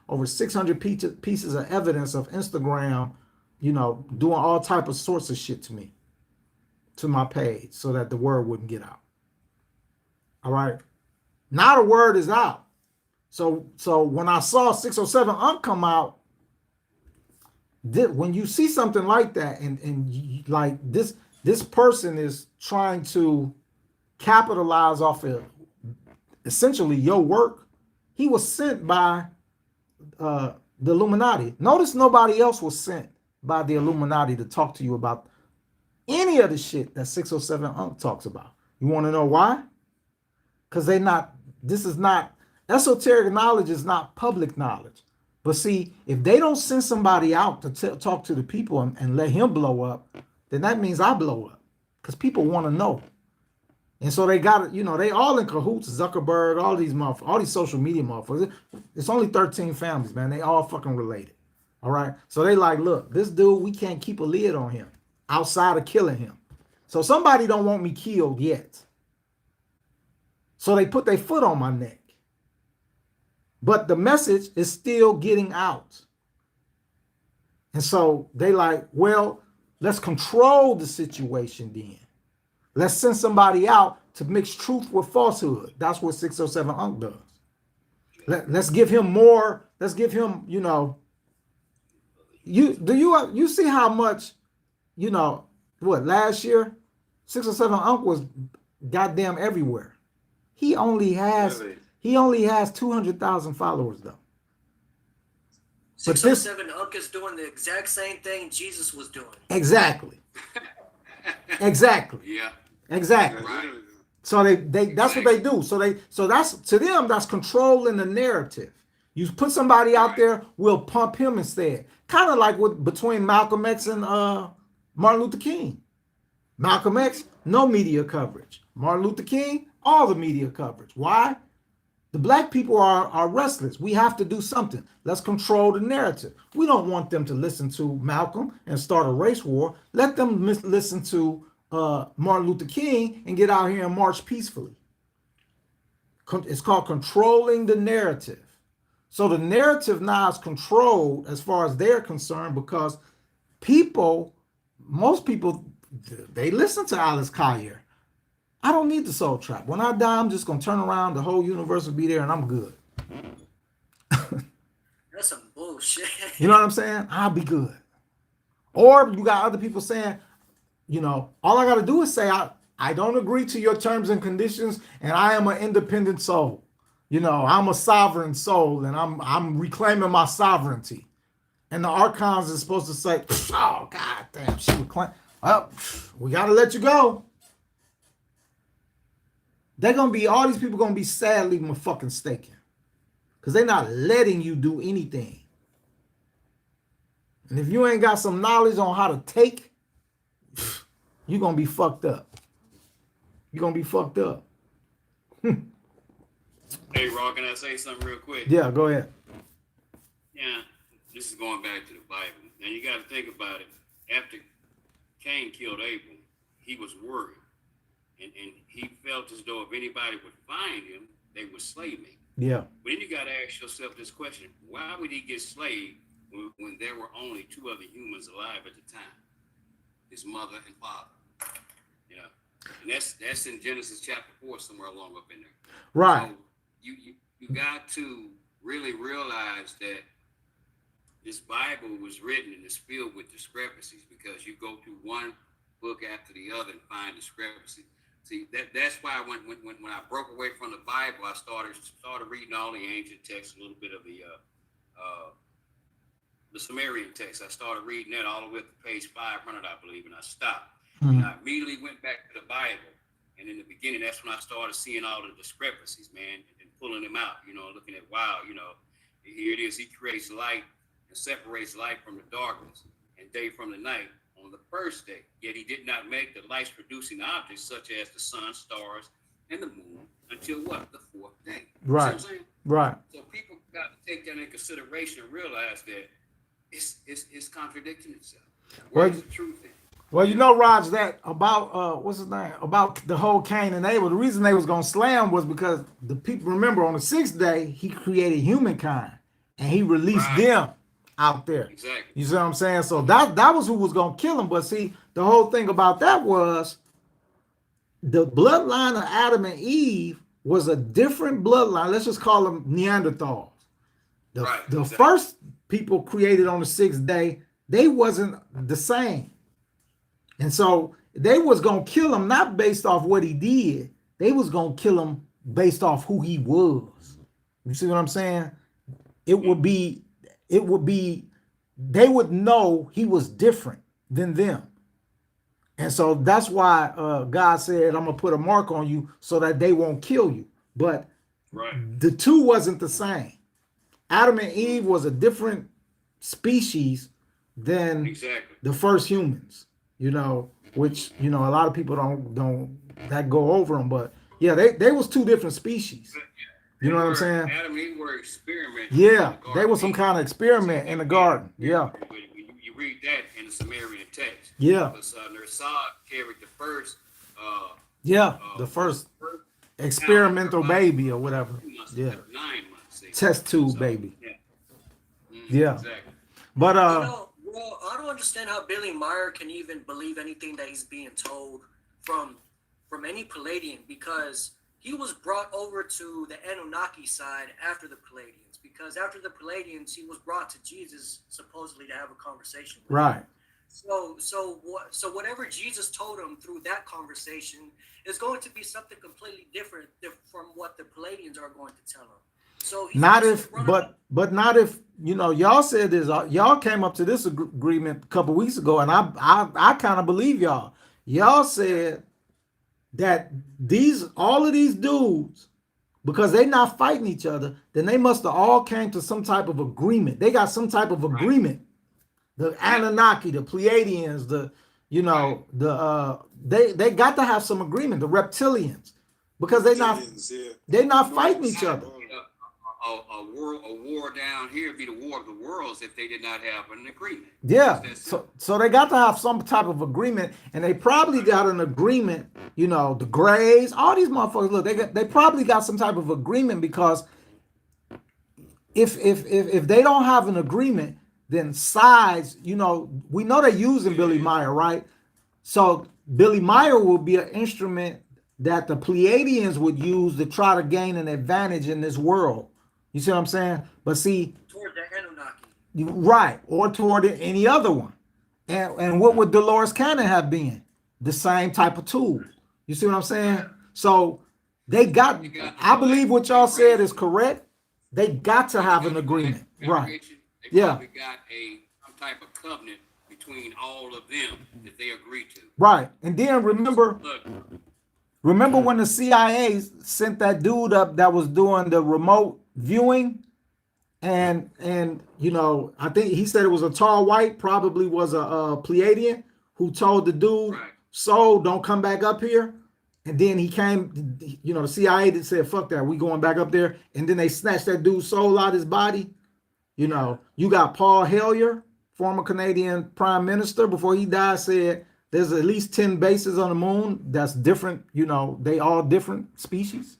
over 600 pieces of evidence of Instagram, you know, doing all type of sorts of shit to me, to my page, so that the word wouldn't get out. All right. Now the word is out. So when I saw 607 Unc come out, when you see something like that, and like this person is trying to capitalize off of essentially your work. He was sent by the Illuminati. Notice nobody else was sent by the Illuminati to talk to you about any of the shit that 607 Unc talks about. You want to know why? Because this is not, esoteric knowledge is not public knowledge. But see, if they don't send somebody out to talk to the people and let him blow up, then that means I blow up, because people want to know. And so they got it, you know, they all in cahoots, Zuckerberg, all these social media motherfuckers. It's only 13 families, man. They all fucking related. All right. So they like, look, this dude, we can't keep a lid on him outside of killing him. So somebody don't want me killed yet. So they put their foot on my neck. But the message is still getting out. And so they like, well, let's control the situation then. Let's send somebody out to mix truth with falsehood. That's what 607 Unc does. Let's give him more. Let's give him, you know, you see how much, you know, what, last year 607 Unc was goddamn everywhere. He only has 200,000 followers though. 607 Unc is doing the exact same thing Jesus was doing. Exactly. Exactly. Yeah. Exactly. Right. So they that's what they do. So that's to them, that's controlling the narrative. You put somebody out there, we'll pump him instead. Kind of like with between Malcolm X and Martin Luther King. Malcolm X, no media coverage. Martin Luther King, all the media coverage. Why? The black people are restless. We have to do something. Let's control the narrative. We don't want them to listen to Malcolm and start a race war. Let them listen to Martin Luther King and get out here and march peacefully. It's called controlling the narrative. So the narrative now is controlled as far as they're concerned because most people, they listen to Alice Collier. I don't need the soul trap. When I die, I'm just going to turn around. The whole universe will be there and I'm good. That's some bullshit. You know what I'm saying? I'll be good. Or you got other people saying, all I got to do is say, I don't agree to your terms and conditions and I am an independent soul. I'm a sovereign soul and I'm reclaiming my sovereignty. And the archons is supposed to say, oh, God damn, she would claim, well, we got to let you go. All these people going to be sad leaving them fucking staking. Because they're not letting you do anything. And if you ain't got some knowledge on how to take, you're going to be fucked up. You're going to be fucked up. Hey, Raw, can I say something real quick? Yeah, go ahead. Yeah, this is going back to the Bible. Now, you got to think about it. After Cain killed Abel, he was worried. And he felt as though if anybody would find him, they would slay me. Yeah. But then you got to ask yourself this question. Why would he get slayed when there were only two other humans alive at the time? His mother and father. Yeah. And that's in Genesis chapter 4, somewhere along up in there. Right. So you got to really realize that this Bible was written and it's filled with discrepancies because you go through one book after the other and find discrepancies. See, that's why when I broke away from the Bible, I started reading all the ancient texts, a little bit of the Sumerian text. I started reading that all the way up to page 500, I believe, and I stopped. And I immediately went back to the Bible. And in the beginning, that's when I started seeing all the discrepancies, man, and pulling them out, looking at, wow, here it is. He creates light and separates light from the darkness and day from the night on the first day. Yet he did not make the light-producing objects such as the sun, stars, and the moon until what? The fourth day. Right. See what I'm saying? Right. So people got to take that into consideration and realize that it's contradicting itself. Where's the truth in? Well, Raj, that about what's his name? About the whole Cain and Abel. The reason they was gonna slay him was because the people, remember, on the sixth day he created humankind and he released them out there. Exactly. You see what I'm saying? So that was who was gonna kill him. But see, the whole thing about that was the bloodline of Adam and Eve was a different bloodline. Let's just call them Neanderthals. The first people created on the sixth day, they wasn't the same. And so they was going to kill him not based off what he did. They was going to kill him based off who he was. You see what I'm saying? It would be, they would know he was different than them. And so that's why God said, I'm going to put a mark on you so that they won't kill you. But the two wasn't the same. Adam and Eve was a different species than the first humans. Which a lot of people don't that go over them, but yeah, they was two different species. You know what I'm saying? Adam and Eve were experimenting. Yeah, they were some kind of experiment in the garden. Yeah. You read that in the Sumerian text. Yeah. Because Nursad carried the first. The first experimental baby or whatever. Yeah. 9 months. Test tube baby. Yeah. Exactly. But well, I don't understand how Billy Meyer can even believe anything that he's being told from any Palladian, because he was brought over to the Anunnaki side after the Palladians. Because after the Palladians, he was brought to Jesus supposedly to have a conversation with him. So whatever Jesus told him through that conversation is going to be something completely different from what the Palladians are going to tell him. So not if y'all said this, y'all came up to this agreement a couple weeks ago, and I kind of believe y'all. Y'all said that all of these dudes, because they not fighting each other, then they must have all came to some type of agreement. They got some type of agreement. The Anunnaki, the Pleiadians, they got to have some agreement. The reptilians, because they not fighting each other. A war down here be the war of the worlds if they did not have an agreement. Yeah, so they got to have some type of agreement, and they probably got an agreement. The Greys, all these motherfuckers. Look, they probably got some type of agreement, because if they don't have an agreement, then sides. We know they're using Billy Meyer, right? So Billy Meyer will be an instrument that the Pleiadians would use to try to gain an advantage in this world. You see what I'm saying? But see, toward the Anunnaki. Right, or toward any other one. And what would Dolores Cannon have been? The same type of tool. You see what I'm saying? So they got, I believe what y'all said is correct. They got to have an agreement. Right. They probably got some type of covenant between all of them that they agreed to. Right. And then remember when the CIA sent that dude up that was doing the remote viewing, and I think he said it was a tall white, probably was a Pleiadian, who told the dude, "So don't come back up here." And then he came, the CIA that said, "Fuck that, we going back up there." And then they snatched that dude's soul out of his body. You got Paul Hellyer, former Canadian Prime Minister, before he died, said there's at least 10 bases on the moon that's different. They all different species.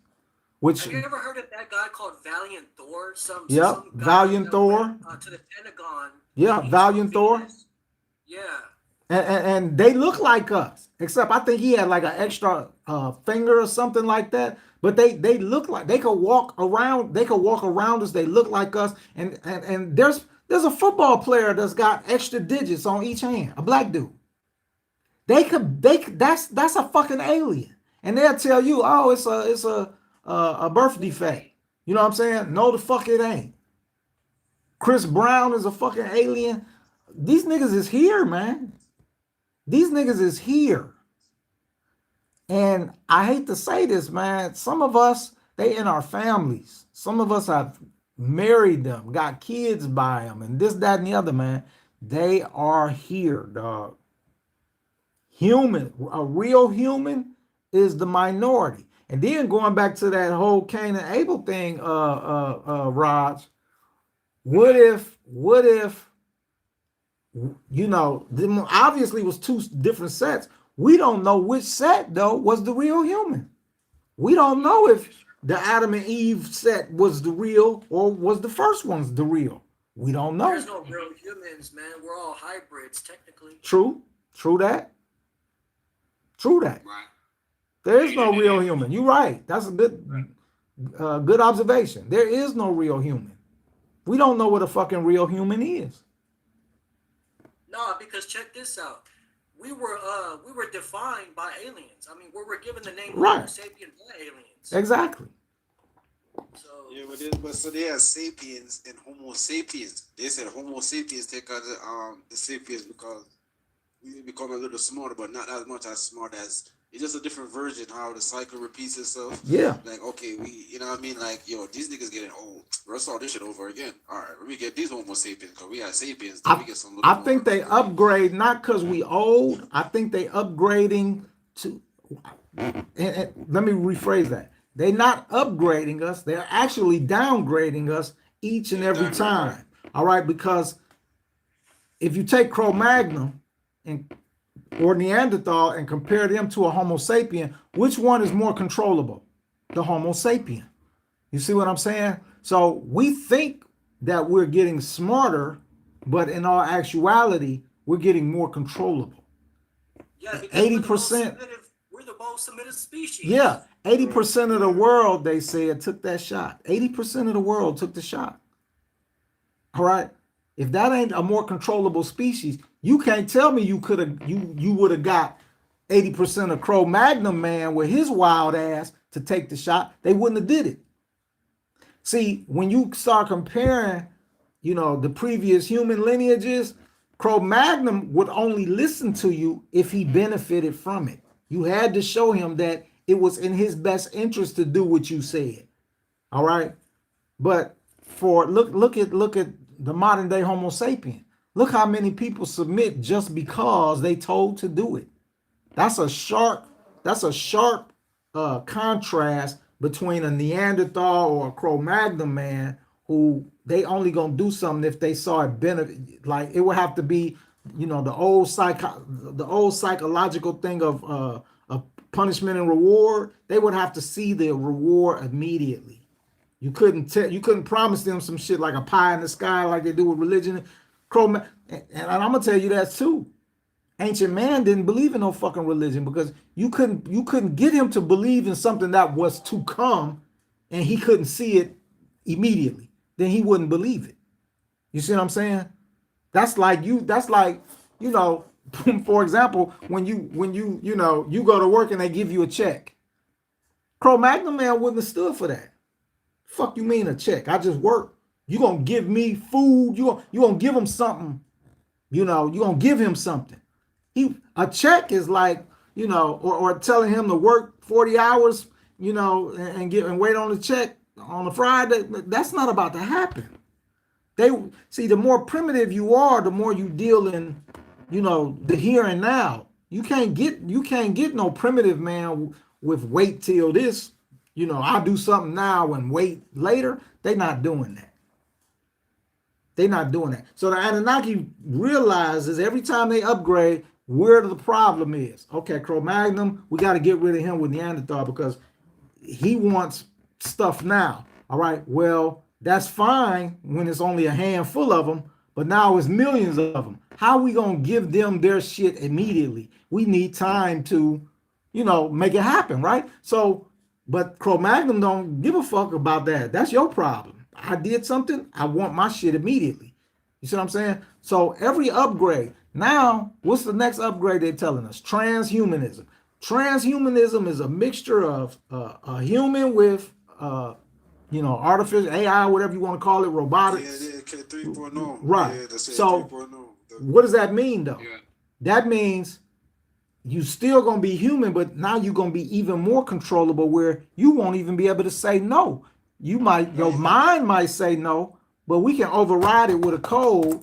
Which, have you ever heard of that guy called Valiant Thor? Some Valiant Thor. To the Pentagon. Yeah, Valiant Thor. Yeah. And they look like us, except I think he had like an extra finger or something like that. But they look like they could walk around. They could walk around us. They look like us. And there's a football player that's got extra digits on each hand. A black dude. That's a fucking alien. And they'll tell you, oh, it's a birth defect. You know what I'm saying? No, the fuck it ain't. Chris Brown is a fucking alien. These niggas is here, man. These niggas is here. And I hate to say this, man. Some of us, they in our families. Some of us have married them, got kids by them, and this, that, and the other, man. They are here, dog. Human, a real human is the minority. And then going back to that whole Cain and Abel thing, Raj, what if, them obviously was two different sets. We don't know which set, though, was the real human. We don't know if the Adam and Eve set was the real or was the first one's the real. We don't know. There's no real humans, man. We're all hybrids, technically. True that. Right. There is no real human. You're right. That's a good observation. There is no real human. We don't know what a fucking real human is. No, because check this out. We were defined by aliens. I mean, we were given the name Homo sapien by aliens. Exactly. So yeah, but so they are sapiens and Homo sapiens. They said Homo sapiens take out the sapiens because we become a little smarter, but not as much as smart as. It's just a different version how the cycle repeats itself. Yeah. Like, okay, you know what I mean? Like, yo, these niggas getting old. Let's all this shit over again. All right, let me get these Homo sapiens because we had sapiens. We get some I think they upgrade not because we old. I think they upgrading to. And let me rephrase that. They're not upgrading us. They're actually downgrading us each and every time. All right, because if you take Cro-Magnon or Neanderthal and compare them to a Homo sapien, which one is more controllable? The Homo sapien. You see what I'm saying? So we think that we're getting smarter, but in all actuality, we're getting more controllable. Yeah, 80%. We're the most submitted species. Yeah, 80% of the world, they said, took that shot. 80% of the world took the shot. All right. If that ain't a more controllable species, you can't tell me you would have got 80% of Cro-Magnon man with his wild ass to take the shot. They wouldn't have did it. See, when you start comparing, the previous human lineages, Cro-Magnon would only listen to you if he benefited from it. You had to show him that it was in his best interest to do what you said. All right. But for look at the modern day Homo sapien. Look how many people submit just because they told to do it. That's a sharp contrast between a Neanderthal or a Cro-Magnon man who they only gonna do something if they saw it benefit. Like it would have to be, the old psychological thing of punishment and reward. They would have to see the reward immediately. You couldn't promise them some shit like a pie in the sky like they do with religion. And I'm gonna tell you that too. Ancient man didn't believe in no fucking religion because you couldn't get him to believe in something that was to come, and he couldn't see it immediately. Then he wouldn't believe it. You see what I'm saying? That's like for example, when you go to work and they give you a check. Cro-Magnon man wouldn't have stood for that. Fuck you mean a check? I just work. You gonna give me food? You gonna give him something? You gonna give him something. A check is like, or telling him to work 40 hours, and wait on the check on a Friday. That's not about to happen. They see, the more primitive you are, the more you deal in, the here and now. You can't get no primitive man with wait till this. I'll do something now and wait later. They're not doing that. They're not doing that. So the Anunnaki realizes every time they upgrade, where the problem is. Okay, Cro-Magnon, we got to get rid of him with Neanderthal because he wants stuff now. All right, well, that's fine when it's only a handful of them, but now it's millions of them. How are we going to give them their shit immediately? We need time to, make it happen, right? So, but Cro-Magnon don't give a fuck about that. That's your problem. I did something, I want my shit immediately. You see what I'm saying? So every upgrade. Now, what's the next upgrade they're telling us? Transhumanism. Transhumanism is a mixture of a human with, artificial AI, whatever you want to call it, robotics. Yeah, K3.0. Right. Yeah, that's so 3.0. what does that mean, though? Yeah. That means you still going to be human, but now you're going to be even more controllable where you won't even be able to say no. Your mind might say no, but we can override it with a code.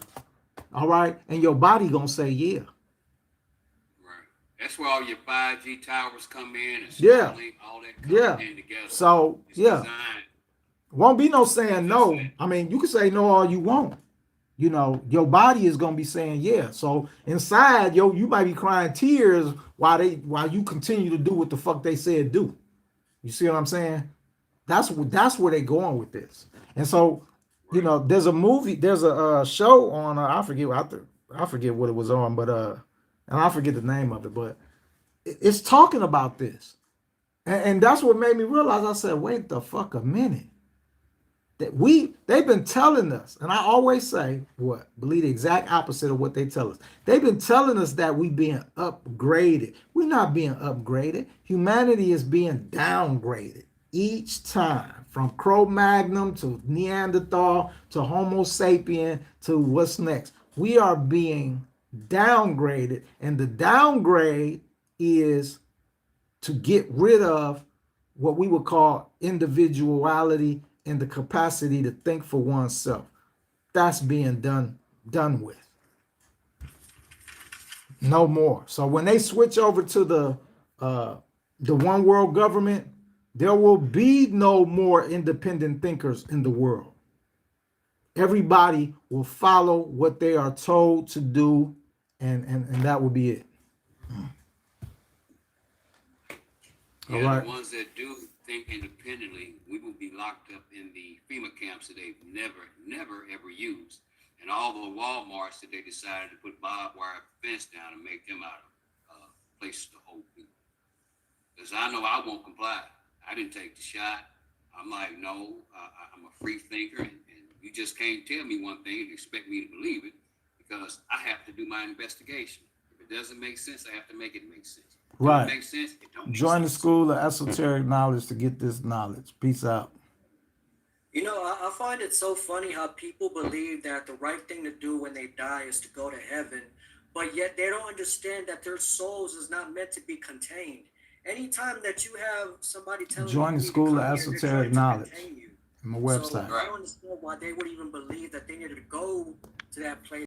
All right, and your body gonna say yeah. Right. That's where all your 5G towers come in and Yeah. Starlink, all that comes in together. So It's yeah, designed. won't be no saying no. I mean, you can say no all you want. Your body is gonna be saying yeah. So inside, you might be crying tears while you continue to do what the fuck they said do. You see what I'm saying? That's where they're going with this. And so, there's a show on I forget what it was on, but and I forget the name of it, but it's talking about this. And that's what made me realize. I said, wait the fuck a minute. They've been telling us, and I always say believe the exact opposite of what they tell us. They've been telling us that we being upgraded. We're not being upgraded. Humanity is being downgraded each time, from Cro-Magnon to Neanderthal to Homo sapien to what's next. We are being downgraded, and the downgrade is to get rid of what we would call individuality and the capacity to think for oneself. That's being done with. No more. So when they switch over to the one world government, there will be no more independent thinkers in the world. Everybody will follow what they are told to do, and that will be it. Yeah, All right. the ones that do think independently, we will be locked up in the FEMA camps that they've never, ever used. And all the Walmarts that they decided to put barbed wire fence down and make them out of places to hold people. Because I know I won't comply. I didn't take the shot. I'm like, no, I'm a free thinker, and you just can't tell me one thing and expect me to believe it, because I have to do my investigation. If it doesn't make sense, I have to make it make sense. Right. If it makes sense, it don't make Join the sense. school of esoteric knowledge to get this knowledge. Peace out. I find it so funny how people believe that the right thing to do when they die is to go to heaven, but yet they don't understand that their souls is not meant to be contained. Anytime that you have somebody telling Join you the to School come of here, they're Esoteric trying to Knowledge. contain you. My So website. I don't understand why they would even believe that they needed to go to that place.